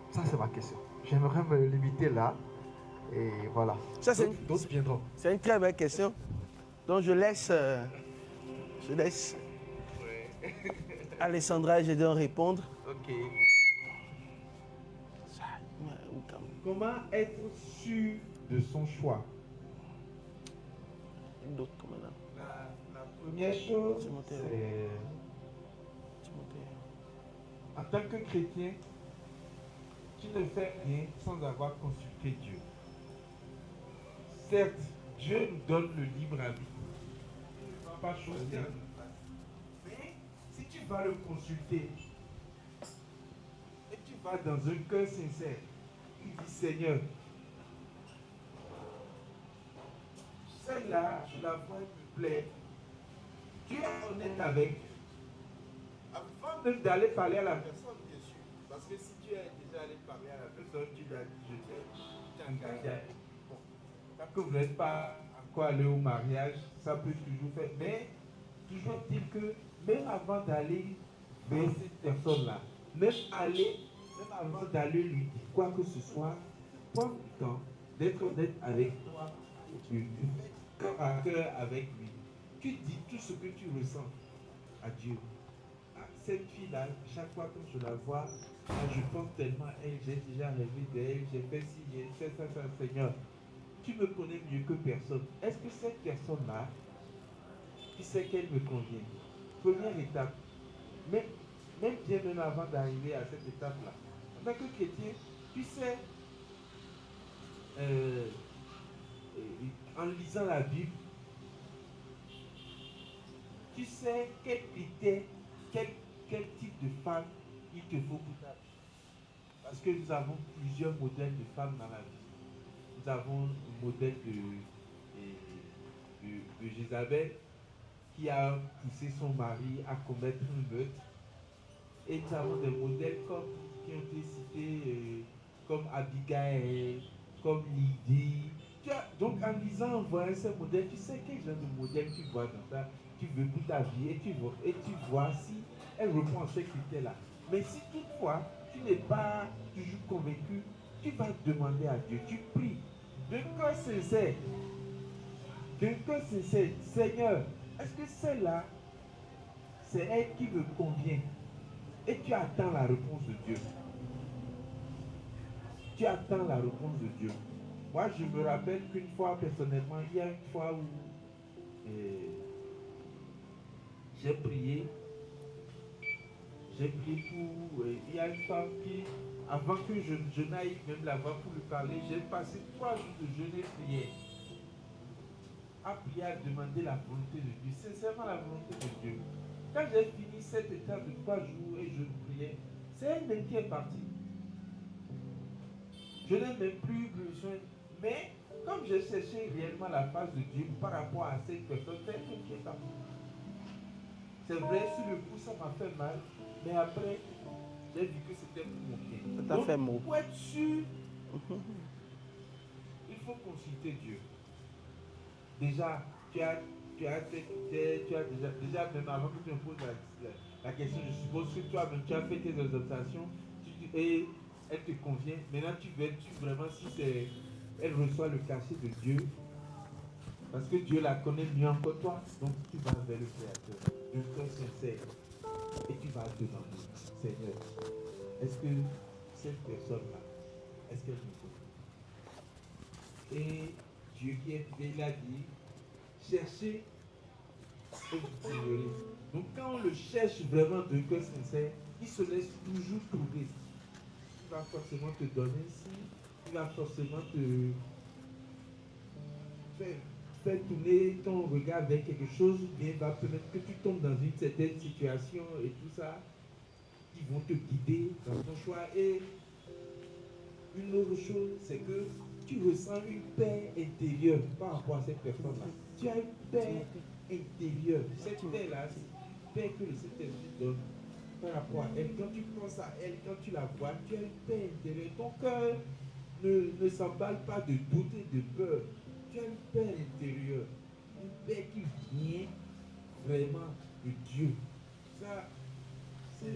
Ça, c'est ma question. J'aimerais me limiter là. Et voilà. Ça, d'autres viendront. C'est une très belle question. Donc, je laisse Alessandra et Gédéon répondre. Ok. Comment être sûr de son choix? La première chose, c'est en tant que chrétien, tu ne fais rien sans avoir consulté Dieu. Certes, Dieu nous donne le libre arbitre. Tu ne vas pas choisir à notre place. Mais si tu vas le consulter et tu vas dans un cœur sincère, tu dis Seigneur, celle-là, je la vois, me plaît. Tu es honnête avec. Avant même d'aller parler à la personne, bien sûr. Parce que si tu es déjà allé parler à la personne, tu lui as dit je t'ai engagé. Bon, tant que vous n'êtes pas encore allé au mariage, ça peut toujours faire. Mais toujours dire que même avant d'aller vers cette personne-là, même aller même avant d'aller lui dire quoi que ce soit, prends du temps d'être honnête avec toi, Dieu, cœur à cœur avec lui. Tu dis tout ce que tu ressens à Dieu. Ah, cette fille-là, chaque fois que je la vois, ah, je pense tellement à elle, j'ai déjà rêvé d'elle, j'ai fait ci, j'ai fait ça, Seigneur. Tu me connais mieux que personne. Est-ce que cette personne-là, tu sais qu'elle me convient? Première étape. Mais même bien même avant d'arriver à cette étape-là, en tant que chrétien, tu sais, en lisant la Bible, tu sais quel critère, quel type de femme il te faut pour ta vie. Parce que nous avons plusieurs modèles de femmes dans la vie. Nous avons le modèle de Jézabel qui a poussé son mari à commettre un meurtre. Et nous avons des modèles qui ont été cités comme Abigail, comme Lydie. Donc en lisant, en voyant ces modèles, tu sais quel genre de modèle tu vois dans ça, tu veux pour ta vie et tu vois si elle répond à ces critères-là. Mais si toutefois tu n'es pas toujours convaincu, tu vas demander à Dieu, tu pries d'un cœur sincère, Seigneur, est-ce que celle-là, c'est elle qui me convient? Et tu attends la réponse de Dieu. Tu attends la réponse de Dieu. Moi, je me rappelle qu'une fois, personnellement, il y a une fois où j'ai prié pour... il y a une femme qui, avant que je n'aille même la voir pour lui parler, j'ai passé 3 jours de jeûne et prière. À prier, à demander la volonté de Dieu, sincèrement la volonté de Dieu. Quand j'ai fini cette étape de 3 jours et je priais, c'est elle-même qui est partie. Je n'ai même plus besoin. Mais comme j'ai cherché réellement la face de Dieu par rapport à cette personne, c'est elle qui est partie. C'est vrai, sur le coup, ça m'a fait mal. Mais après, j'ai vu que c'était pour mon bien. Ça t'a fait mal. Pour être sûr, il faut consulter Dieu. Déjà, tu as déjà, même avant que tu me poses la question, je suppose que toi-même, tu as fait tes observations et elle te convient. Maintenant, tu veux être sûr vraiment si elle reçoit le cachet de Dieu. Parce que Dieu la connaît mieux encore toi. Donc, tu vas vers le Créateur, d'un cœur sincère. Et tu vas demander, Seigneur, est-ce que cette personne-là, est-ce qu'elle me connaît? Et Dieu qui est fidèle, il a dit, cherchez et vous trouverez. Donc quand on le cherche vraiment de cœur sincère, il se laisse toujours trouver. Il va forcément te donner ici, il va forcément te faire tourner ton regard vers quelque chose, bien va permettre que tu tombes dans une certaine situation et tout ça, qui vont te guider dans ton choix. Et une autre chose, c'est que tu ressens une paix intérieure par rapport à cette personne-là. Tu as une paix intérieure. Cette paix-là, c'est une paix que le Saint-Esprit donne par rapport à elle. Quand tu penses à elle, quand tu la vois, tu as une paix intérieure. Ton cœur ne s'emballe pas de doute et de peur. Tu as une paix intérieure. Une paix qui vient vraiment de Dieu. Ça, c'est...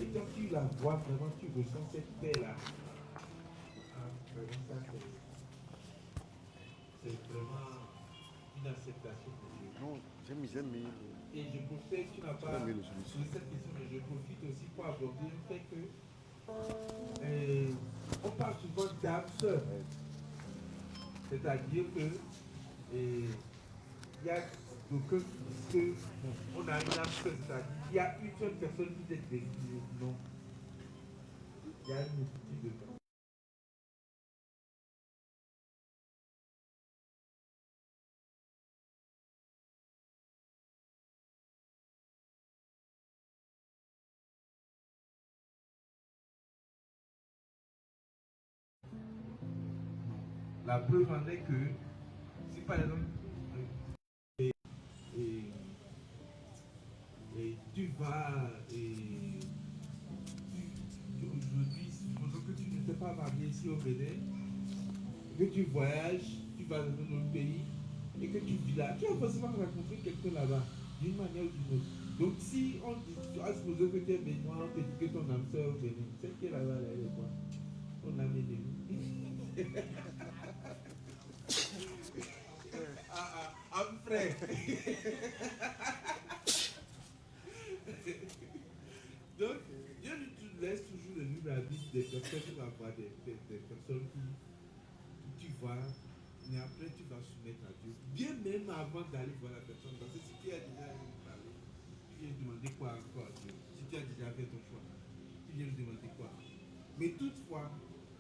Et quand tu la vois, vraiment, tu ressens cette paix-là. C'est vraiment une acceptation de Dieu. Non, j'aime. Et je profite, tu n'as pas posé cette question, mais je profite aussi pour aborder le fait que on parle souvent d'âme sœur. C'est-à-dire que il y a d'aucuns qui disent que on a une âme sœur, c'est-à-dire il y a une seule personne qui est destinée. Non. Il y a une multitude de personnes. La preuve en est que si par exemple tu vas aujourd'hui, supposons que tu ne t'es pas marié ici au Bénin, que tu voyages, tu vas dans un autre pays et que tu vis là, tu vas forcément rencontrer quelqu'un là-bas, d'une manière ou d'une autre. Donc si on dit, tu as supposé que tu es béninois, on te dit que ton âme sœur est bénine, celle qui est là-bas, là, elle est quoi? Ton âme est bénie. Âme frère. Donc, Dieu nous laisse toujours le libre arbitre des personnes qui vont avoir des personnes qui tu vois, mais après tu vas soumettre à Dieu. Bien même avant d'aller voir la personne, parce que si tu as déjà parlé, tu viens demander quoi encore à Dieu. Si tu as déjà fait ton choix, tu viens demander quoi. Mais toutefois,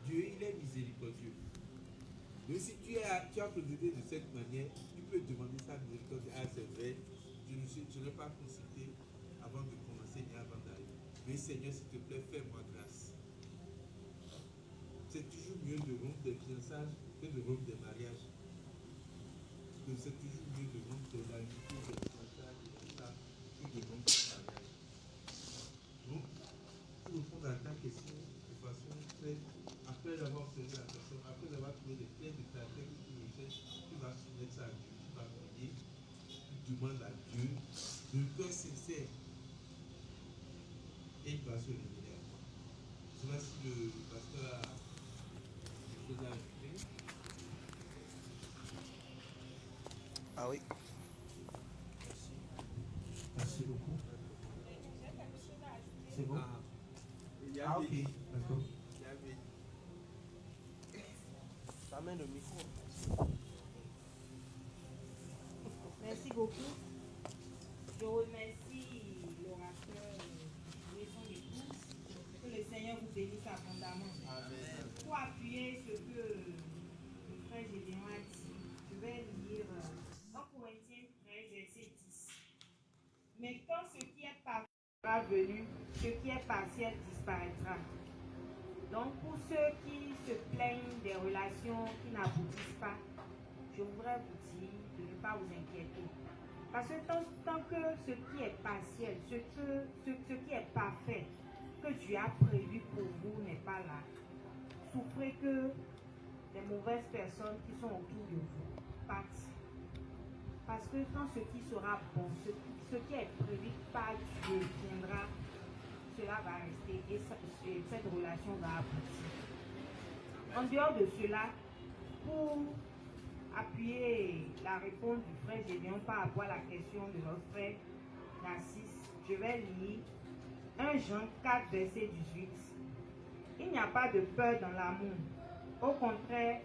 Dieu, il est miséricordieux. Donc si tu as procédé de cette manière, tu peux demander sa miséricorde. Ah, c'est vrai, je n'ai pas consulté avant de commencer ni avant d'arriver. Mais Seigneur, s'il te plaît, fais-moi grâce. C'est toujours mieux de rompre des fiançailles que de rompre des mariages. C'est toujours mieux de rompre de l'amitié, des fiançailles, et tout ça, que de rompre des mariages. Donc, pour répondre à ta question de façon très, après avoir observé la personne, après avoir trouvé les clés de caractère que tu recherches, tu vas soumettre ça à Dieu, tu vas prier, tu demandes à Dieu de cœur sincère. Et il va se révéler à toi. Je ne sais pas si le pasteur a quelque chose à ajouter. Ah oui. Merci beaucoup. C'est bon? Ah, ok, d'accord. T'amènes le micro. Merci beaucoup. Je remercie l'orateur et son épouse. Que le Seigneur vous bénisse abondamment. Amen. Pour appuyer ce que le frère Gédéon a dit, je vais lire 1 Corinthiens 13, verset 10. Mais quand ce qui est parfait sera venu, ce qui est partiel disparaîtra. Donc pour ceux qui se plaignent des relations qui n'aboutissent pas, je voudrais vous dire de ne pas vous inquiéter. Parce que tant que ce qui est partiel, ce qui est parfait, que Dieu a prévu pour vous n'est pas là, souffrez que les mauvaises personnes qui sont autour de vous partent. Parce que quand ce qui sera bon, ce qui est prévu par Dieu viendra, cela va rester et cette relation va aboutir. En dehors de cela, pour appuyer la réponse du frère Gédéon par rapport à la question de notre frère Narcisse, je vais lire 1 Jean 4, verset 18. Il n'y a pas de peur dans l'amour. Au contraire,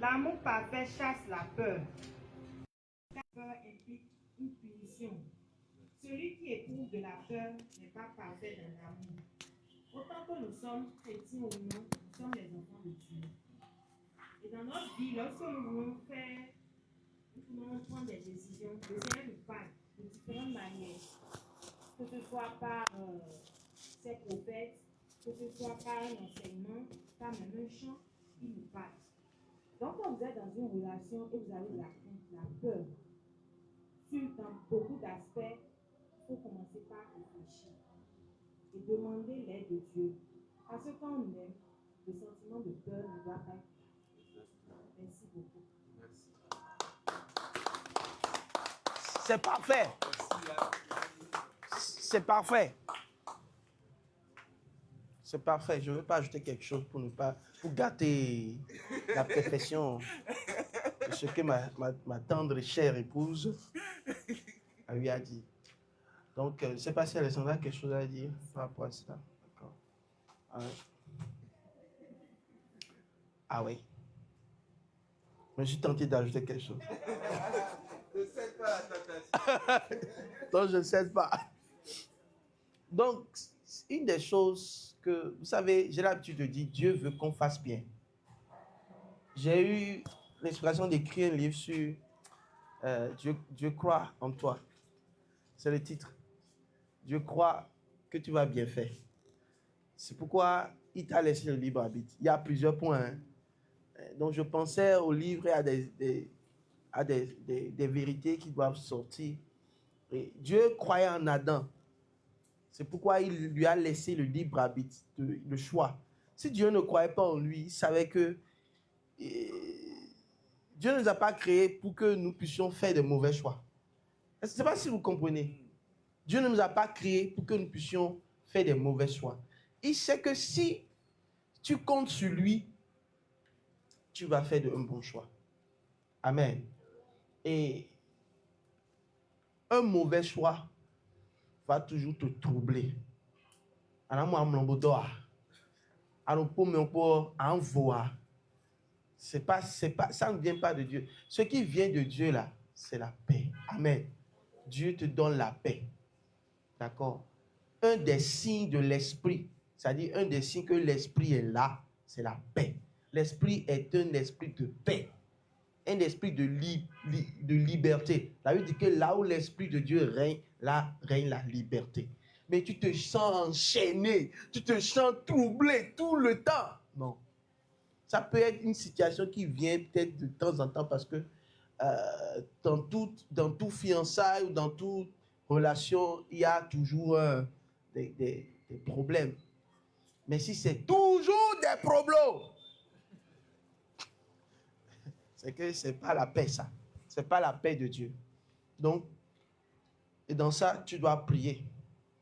l'amour parfait chasse la peur. La peur implique une punition. Celui qui éprouve de la peur n'est pas parfait dans l'amour. Autant que nous sommes chrétiens ou non, nous sommes les enfants de Dieu. Et dans notre vie, lorsque nous voulons prendre des décisions, le Seigneur nous parle de différentes manières. Que ce soit par ses prophètes, que ce soit par un enseignement, par même un chant, il nous parle. Donc quand vous êtes dans une relation et vous avez la crainte, la peur, dans beaucoup d'aspects, il faut commencer par réfléchir et demander l'aide de Dieu. Parce que quand on aime, le sentiment de peur ne doit pas être. Merci beaucoup. Merci. C'est parfait. C'est parfait. C'est parfait. Je ne veux pas ajouter quelque chose pour gâter la perfection de ce que ma tendre et chère épouse lui a dit. Donc, je ne sais pas si Alessandra a quelque chose à dire par rapport à ça. D'accord. Ah oui. Je suis tenté d'ajouter quelque chose. Ne cède pas la tentation. Donc, je ne cède pas. Donc, une des choses que, vous savez, j'ai l'habitude de dire, Dieu veut qu'on fasse bien. J'ai eu l'inspiration d'écrire un livre sur Dieu croit en toi. C'est le titre. Dieu croit que tu vas bien faire. C'est pourquoi il t'a laissé le libre arbitre. Il y a plusieurs points. Hein. Donc, je pensais au livre et à des vérités qui doivent sortir. Et Dieu croyait en Adam. C'est pourquoi il lui a laissé le libre arbitre, le choix. Si Dieu ne croyait pas en lui, il savait que Dieu ne nous a pas créés pour que nous puissions faire de mauvais choix. Je ne sais pas si vous comprenez. Dieu ne nous a pas créés pour que nous puissions faire des mauvais choix. Il sait que si tu comptes sur lui, tu vas faire un bon choix. Amen. Et un mauvais choix va toujours te troubler. Ça ne vient pas de Dieu. Ce qui vient de Dieu là, c'est la paix. Amen. Dieu te donne la paix. D'accord? Un des signes de l'esprit, c'est-à-dire un des signes que l'esprit est là, c'est la paix. L'esprit est un esprit de paix. Un esprit de liberté. Ça veut dire que là où l'esprit de Dieu règne, là règne la liberté. Mais tu te sens enchaîné, tu te sens troublé tout le temps. Non. Ça peut être une situation qui vient peut-être de temps en temps parce que dans tout fiançailles ou dans toute relation, il y a toujours des problèmes. Mais si c'est toujours des problèmes, c'est que ce n'est pas la paix, ça. Ce n'est pas la paix de Dieu. Donc, et dans ça, tu dois prier.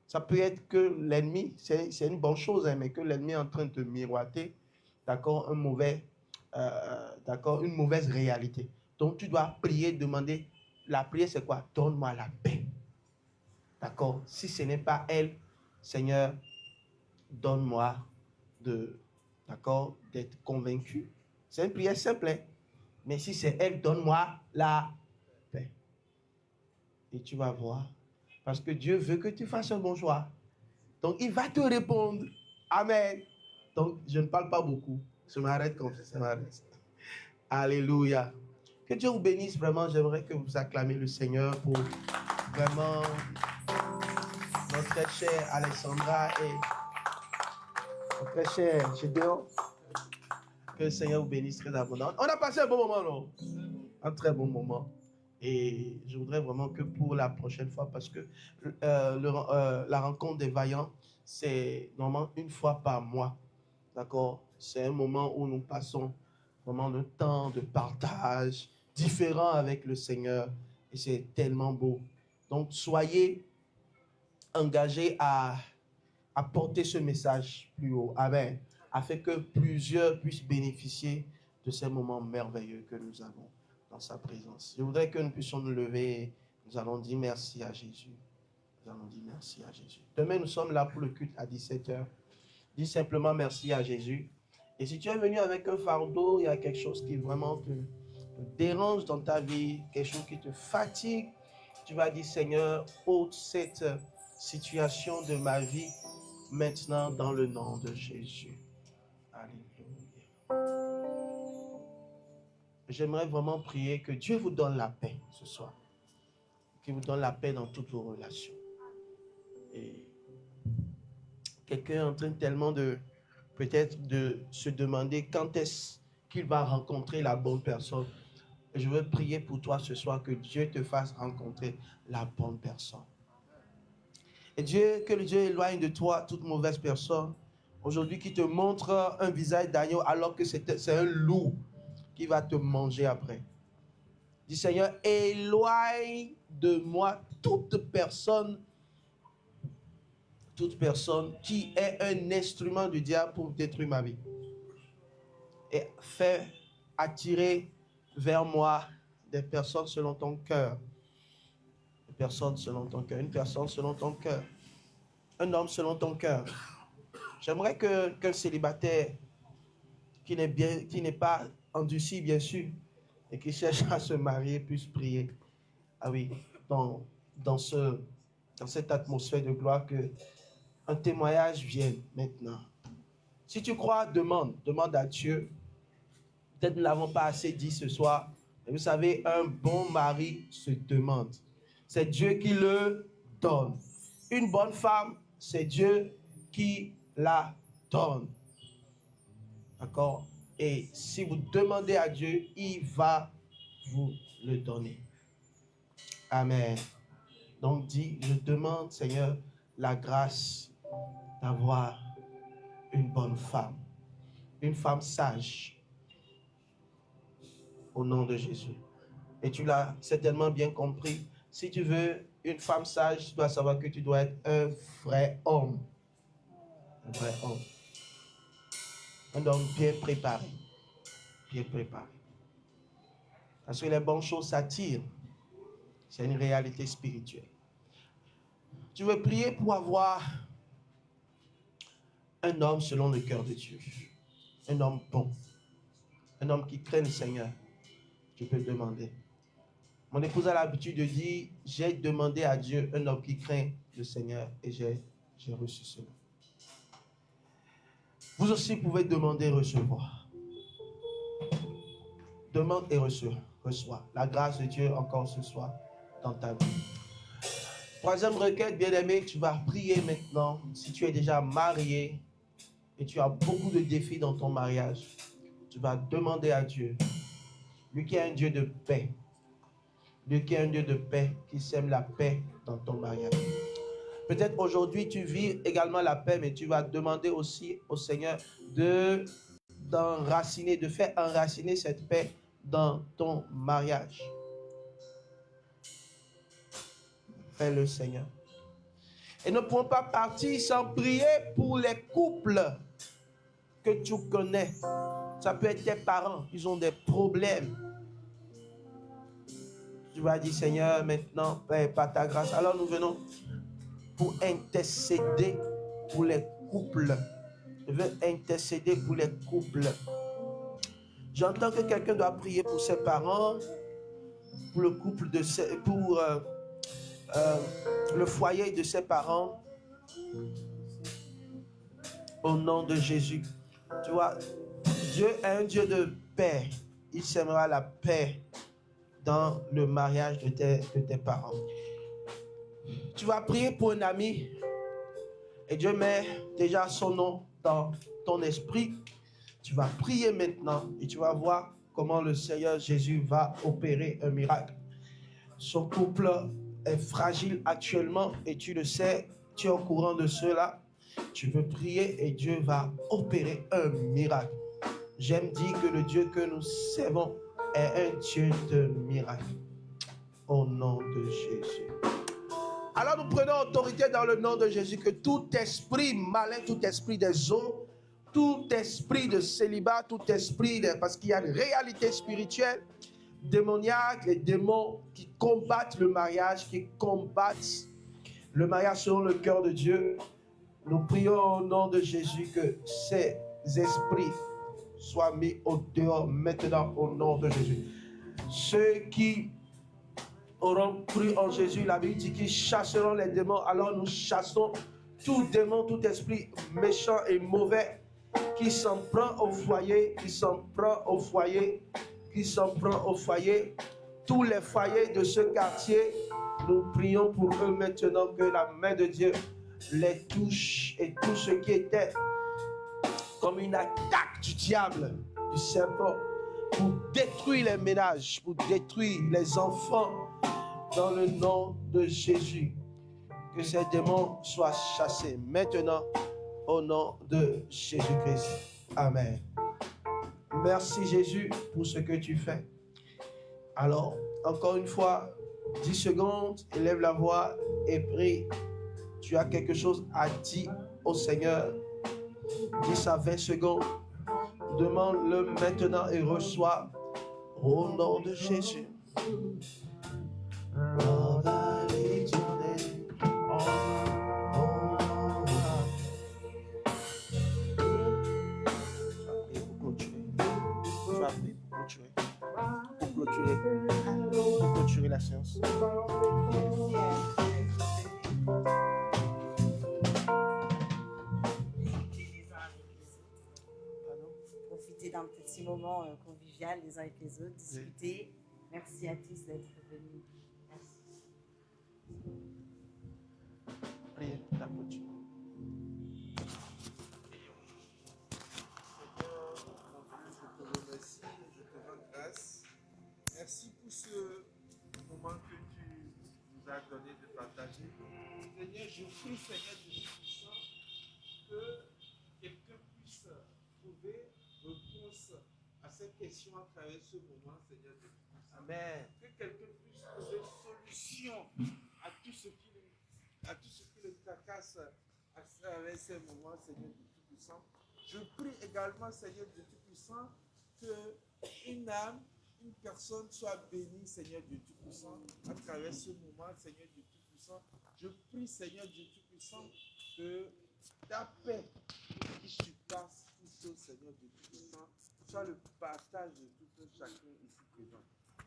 Ça peut être que l'ennemi, c'est une bonne chose, hein, mais que l'ennemi est en train de te miroiter, d'accord, une mauvaise réalité. Donc, tu dois prier, demander. La prière, c'est quoi? Donne-moi la paix. D'accord? Si ce n'est pas elle, Seigneur, donne-moi d'être convaincu. C'est une prière simple, hein? Mais si c'est elle, donne-moi la paix. Et tu vas voir. Parce que Dieu veut que tu fasses un bon choix. Donc, il va te répondre. Amen. Donc, je ne parle pas beaucoup. Je m'arrête comme ça. Alléluia. Que Dieu vous bénisse vraiment. J'aimerais que vous acclamez le Seigneur pour vraiment notre très chère Alexandra et notre très cher Gédéon. Que le Seigneur vous bénisse très abondamment. On a passé un bon moment, non? Un très bon moment. Et je voudrais vraiment que pour la prochaine fois, parce que la rencontre des vaillants, c'est normalement une fois par mois. D'accord? C'est un moment où nous passons vraiment un temps de partage différent avec le Seigneur. Et c'est tellement beau. Donc, soyez engagés à porter ce message plus haut. Amen. Afin que plusieurs puissent bénéficier de ces moments merveilleux que nous avons dans sa présence. Je voudrais que nous puissions nous lever. Nous allons dire merci à Jésus. Nous allons dire merci à Jésus. Demain, nous sommes là pour le culte à 17h. Dis simplement merci à Jésus. Et si tu es venu avec un fardeau, il y a quelque chose qui vraiment te dérange dans ta vie, quelque chose qui te fatigue, tu vas dire, Seigneur, ôte cette situation de ma vie maintenant dans le nom de Jésus. Alléluia. J'aimerais vraiment prier que Dieu vous donne la paix ce soir. Qu'il vous donne la paix dans toutes vos relations. Et quelqu'un est en train tellement peut-être de se demander quand est-ce qu'il va rencontrer la bonne personne. Je veux prier pour toi ce soir que Dieu te fasse rencontrer la bonne personne. Et que le Dieu éloigne de toi toute mauvaise personne. Aujourd'hui, qui te montre un visage d'agneau alors que c'est un loup qui va te manger après. Dis Seigneur, éloigne de moi toute personne qui est un instrument du diable pour détruire ma vie. Et fais attirer vers moi des personnes selon ton cœur. Des personnes selon ton cœur. Une personne selon ton cœur. Un homme selon ton cœur. J'aimerais qu'un célibataire qui n'est pas endurci, bien sûr, et qui cherche à se marier puisse prier. Ah oui, dans cette atmosphère de gloire, que un témoignage vienne maintenant. Si tu crois, demande à Dieu. Peut-être nous ne l'avons pas assez dit ce soir. Mais vous savez, un bon mari se demande. C'est Dieu qui le donne. Une bonne femme, c'est Dieu qui la donne. D'accord? Et si vous demandez à Dieu, il va vous le donner. Amen. Donc dis, je demande, Seigneur, la grâce d'avoir une bonne femme. Une femme sage. Au nom de Jésus. Et tu l'as certainement bien compris. Si tu veux une femme sage, tu dois savoir que tu dois être un vrai homme. Un vrai homme. Un homme bien préparé. Bien préparé. Parce que les bonnes choses s'attirent. C'est une réalité spirituelle. Tu veux prier pour avoir un homme selon le cœur de Dieu. Un homme bon. Un homme qui craint le Seigneur. Tu peux demander. Mon épouse a l'habitude de dire, j'ai demandé à Dieu un homme qui craint le Seigneur et j'ai reçu cela. Vous aussi pouvez demander et recevoir. Demande et reçois. La grâce de Dieu encore ce soir dans ta vie. Troisième requête, bien-aimé, tu vas prier maintenant. Si tu es déjà marié et tu as beaucoup de défis dans ton mariage, tu vas demander à Dieu, lui qui est un Dieu de paix, lui qui est un Dieu de paix, qui sème la paix dans ton mariage. Peut-être aujourd'hui tu vis également la paix, mais tu vas demander aussi au Seigneur d'enraciner, de faire enraciner cette paix dans ton mariage. Fais-le, Seigneur. Et ne pouvons pas partir sans prier pour les couples que tu connais. Ça peut être tes parents, ils ont des problèmes. Tu vas dire, Seigneur, maintenant, par ta grâce. Alors nous venons pour intercéder pour les couples. Je veux intercéder pour les couples. J'entends que quelqu'un doit prier pour ses parents, pour le couple pour le foyer de ses parents. Au nom de Jésus. Tu vois, Dieu est un Dieu de paix. Il sèmera la paix dans le mariage de tes parents. Tu vas prier pour un ami et Dieu met déjà son nom dans ton esprit. Tu vas prier maintenant et tu vas voir comment le Seigneur Jésus va opérer un miracle. Son couple est fragile actuellement et tu le sais, tu es au courant de cela. Tu veux prier et Dieu va opérer un miracle. J'aime dire que le Dieu que nous servons est un Dieu de miracle. Au nom de Jésus. Alors nous prenons autorité dans le nom de Jésus que tout esprit malin, tout esprit des eaux, tout esprit de célibat, tout esprit parce qu'il y a une réalité spirituelle, démoniaque, les démons qui combattent le mariage, qui combattent le mariage selon le cœur de Dieu. Nous prions au nom de Jésus que ces esprits soient mis au dehors maintenant au nom de Jésus. Ceux qui auront cru en Jésus, la Bible dit qu'ils chasseront les démons. Alors nous chassons tout démon, tout esprit méchant et mauvais qui s'en prend au foyer, qui s'en prend au foyer, qui s'en prend au foyer. Tous les foyers de ce quartier, nous prions pour eux maintenant que la main de Dieu les touche et tout ce qui était comme une attaque du diable, du serpent, pour détruire les ménages, pour détruire les enfants, dans le nom de Jésus. Que ces démons soient chassés maintenant au nom de Jésus-Christ. Amen. Merci Jésus pour ce que tu fais. Alors, encore une fois, 10 secondes, élève la voix et prie. Tu as quelque chose à dire au Seigneur. 10 à 20 secondes. Demande-le maintenant et reçois au nom de Jésus. Pour clôturer la séance. Profiter d'un petit moment convivial les uns avec les autres, discuter. Merci à tous d'être venus. Merci. Priez, la clôture. Merci pour ce moment que tu nous as donné de partager. Seigneur, je prie, Seigneur Dieu Tout-Puissant, que quelqu'un puisse trouver réponse à cette question à travers ce moment, Seigneur Dieu Tout-Puissant. Amen. Que quelqu'un puisse trouver solution bénédiction à tous ceux qui le tracassent à travers ces moments, Seigneur Dieu Tout-Puissant. Je prie également, Seigneur Dieu Tout-Puissant, qu'une âme, une personne soit bénie, Seigneur Dieu Tout-Puissant, à travers ce moment, Seigneur Dieu Tout-Puissant. Je prie, Seigneur Dieu Tout-Puissant, que ta paix qui surpasse tout chose, Seigneur Dieu Tout-Puissant, soit le partage de tout un chacun ici présent.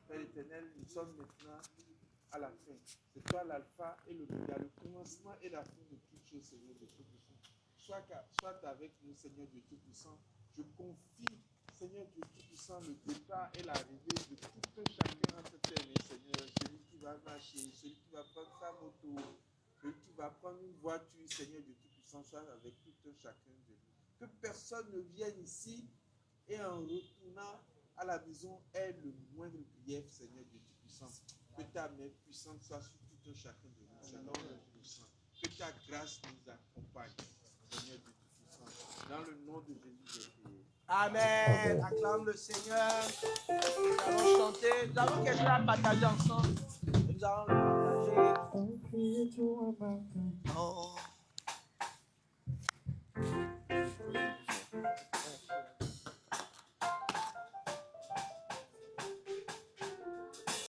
Père éternel, nous sommes maintenant à la fin. C'est toi l'alpha et l'oméga, le commencement et la fin de toutes choses, Seigneur Dieu Tout-Puissant. Sois avec nous, Seigneur Dieu Tout-Puissant. Je confie, Seigneur Dieu Tout-Puissant, le départ et l'arrivée de tout un chacun entre tes mains, Seigneur. Celui qui va marcher, celui qui va prendre sa moto, celui qui va prendre une voiture, Seigneur Dieu Tout-Puissant, soit avec tout un chacun de nous. Que personne ne vienne ici et en retournant à la maison ait le moindre grief, Seigneur Dieu Tout-Puissant. Que ta main puissante soit sur tout un chacun de nous, Seigneur Dieu Tout-Puissant. Que ta grâce nous accompagne, Seigneur Dieu Tout-Puissant. Dans le nom de Jésus, j'ai prié. Amen. Acclame le Seigneur. Nous allons chanter. Nous avons quelque chose à partager ensemble. Nous allons le partager. Oh.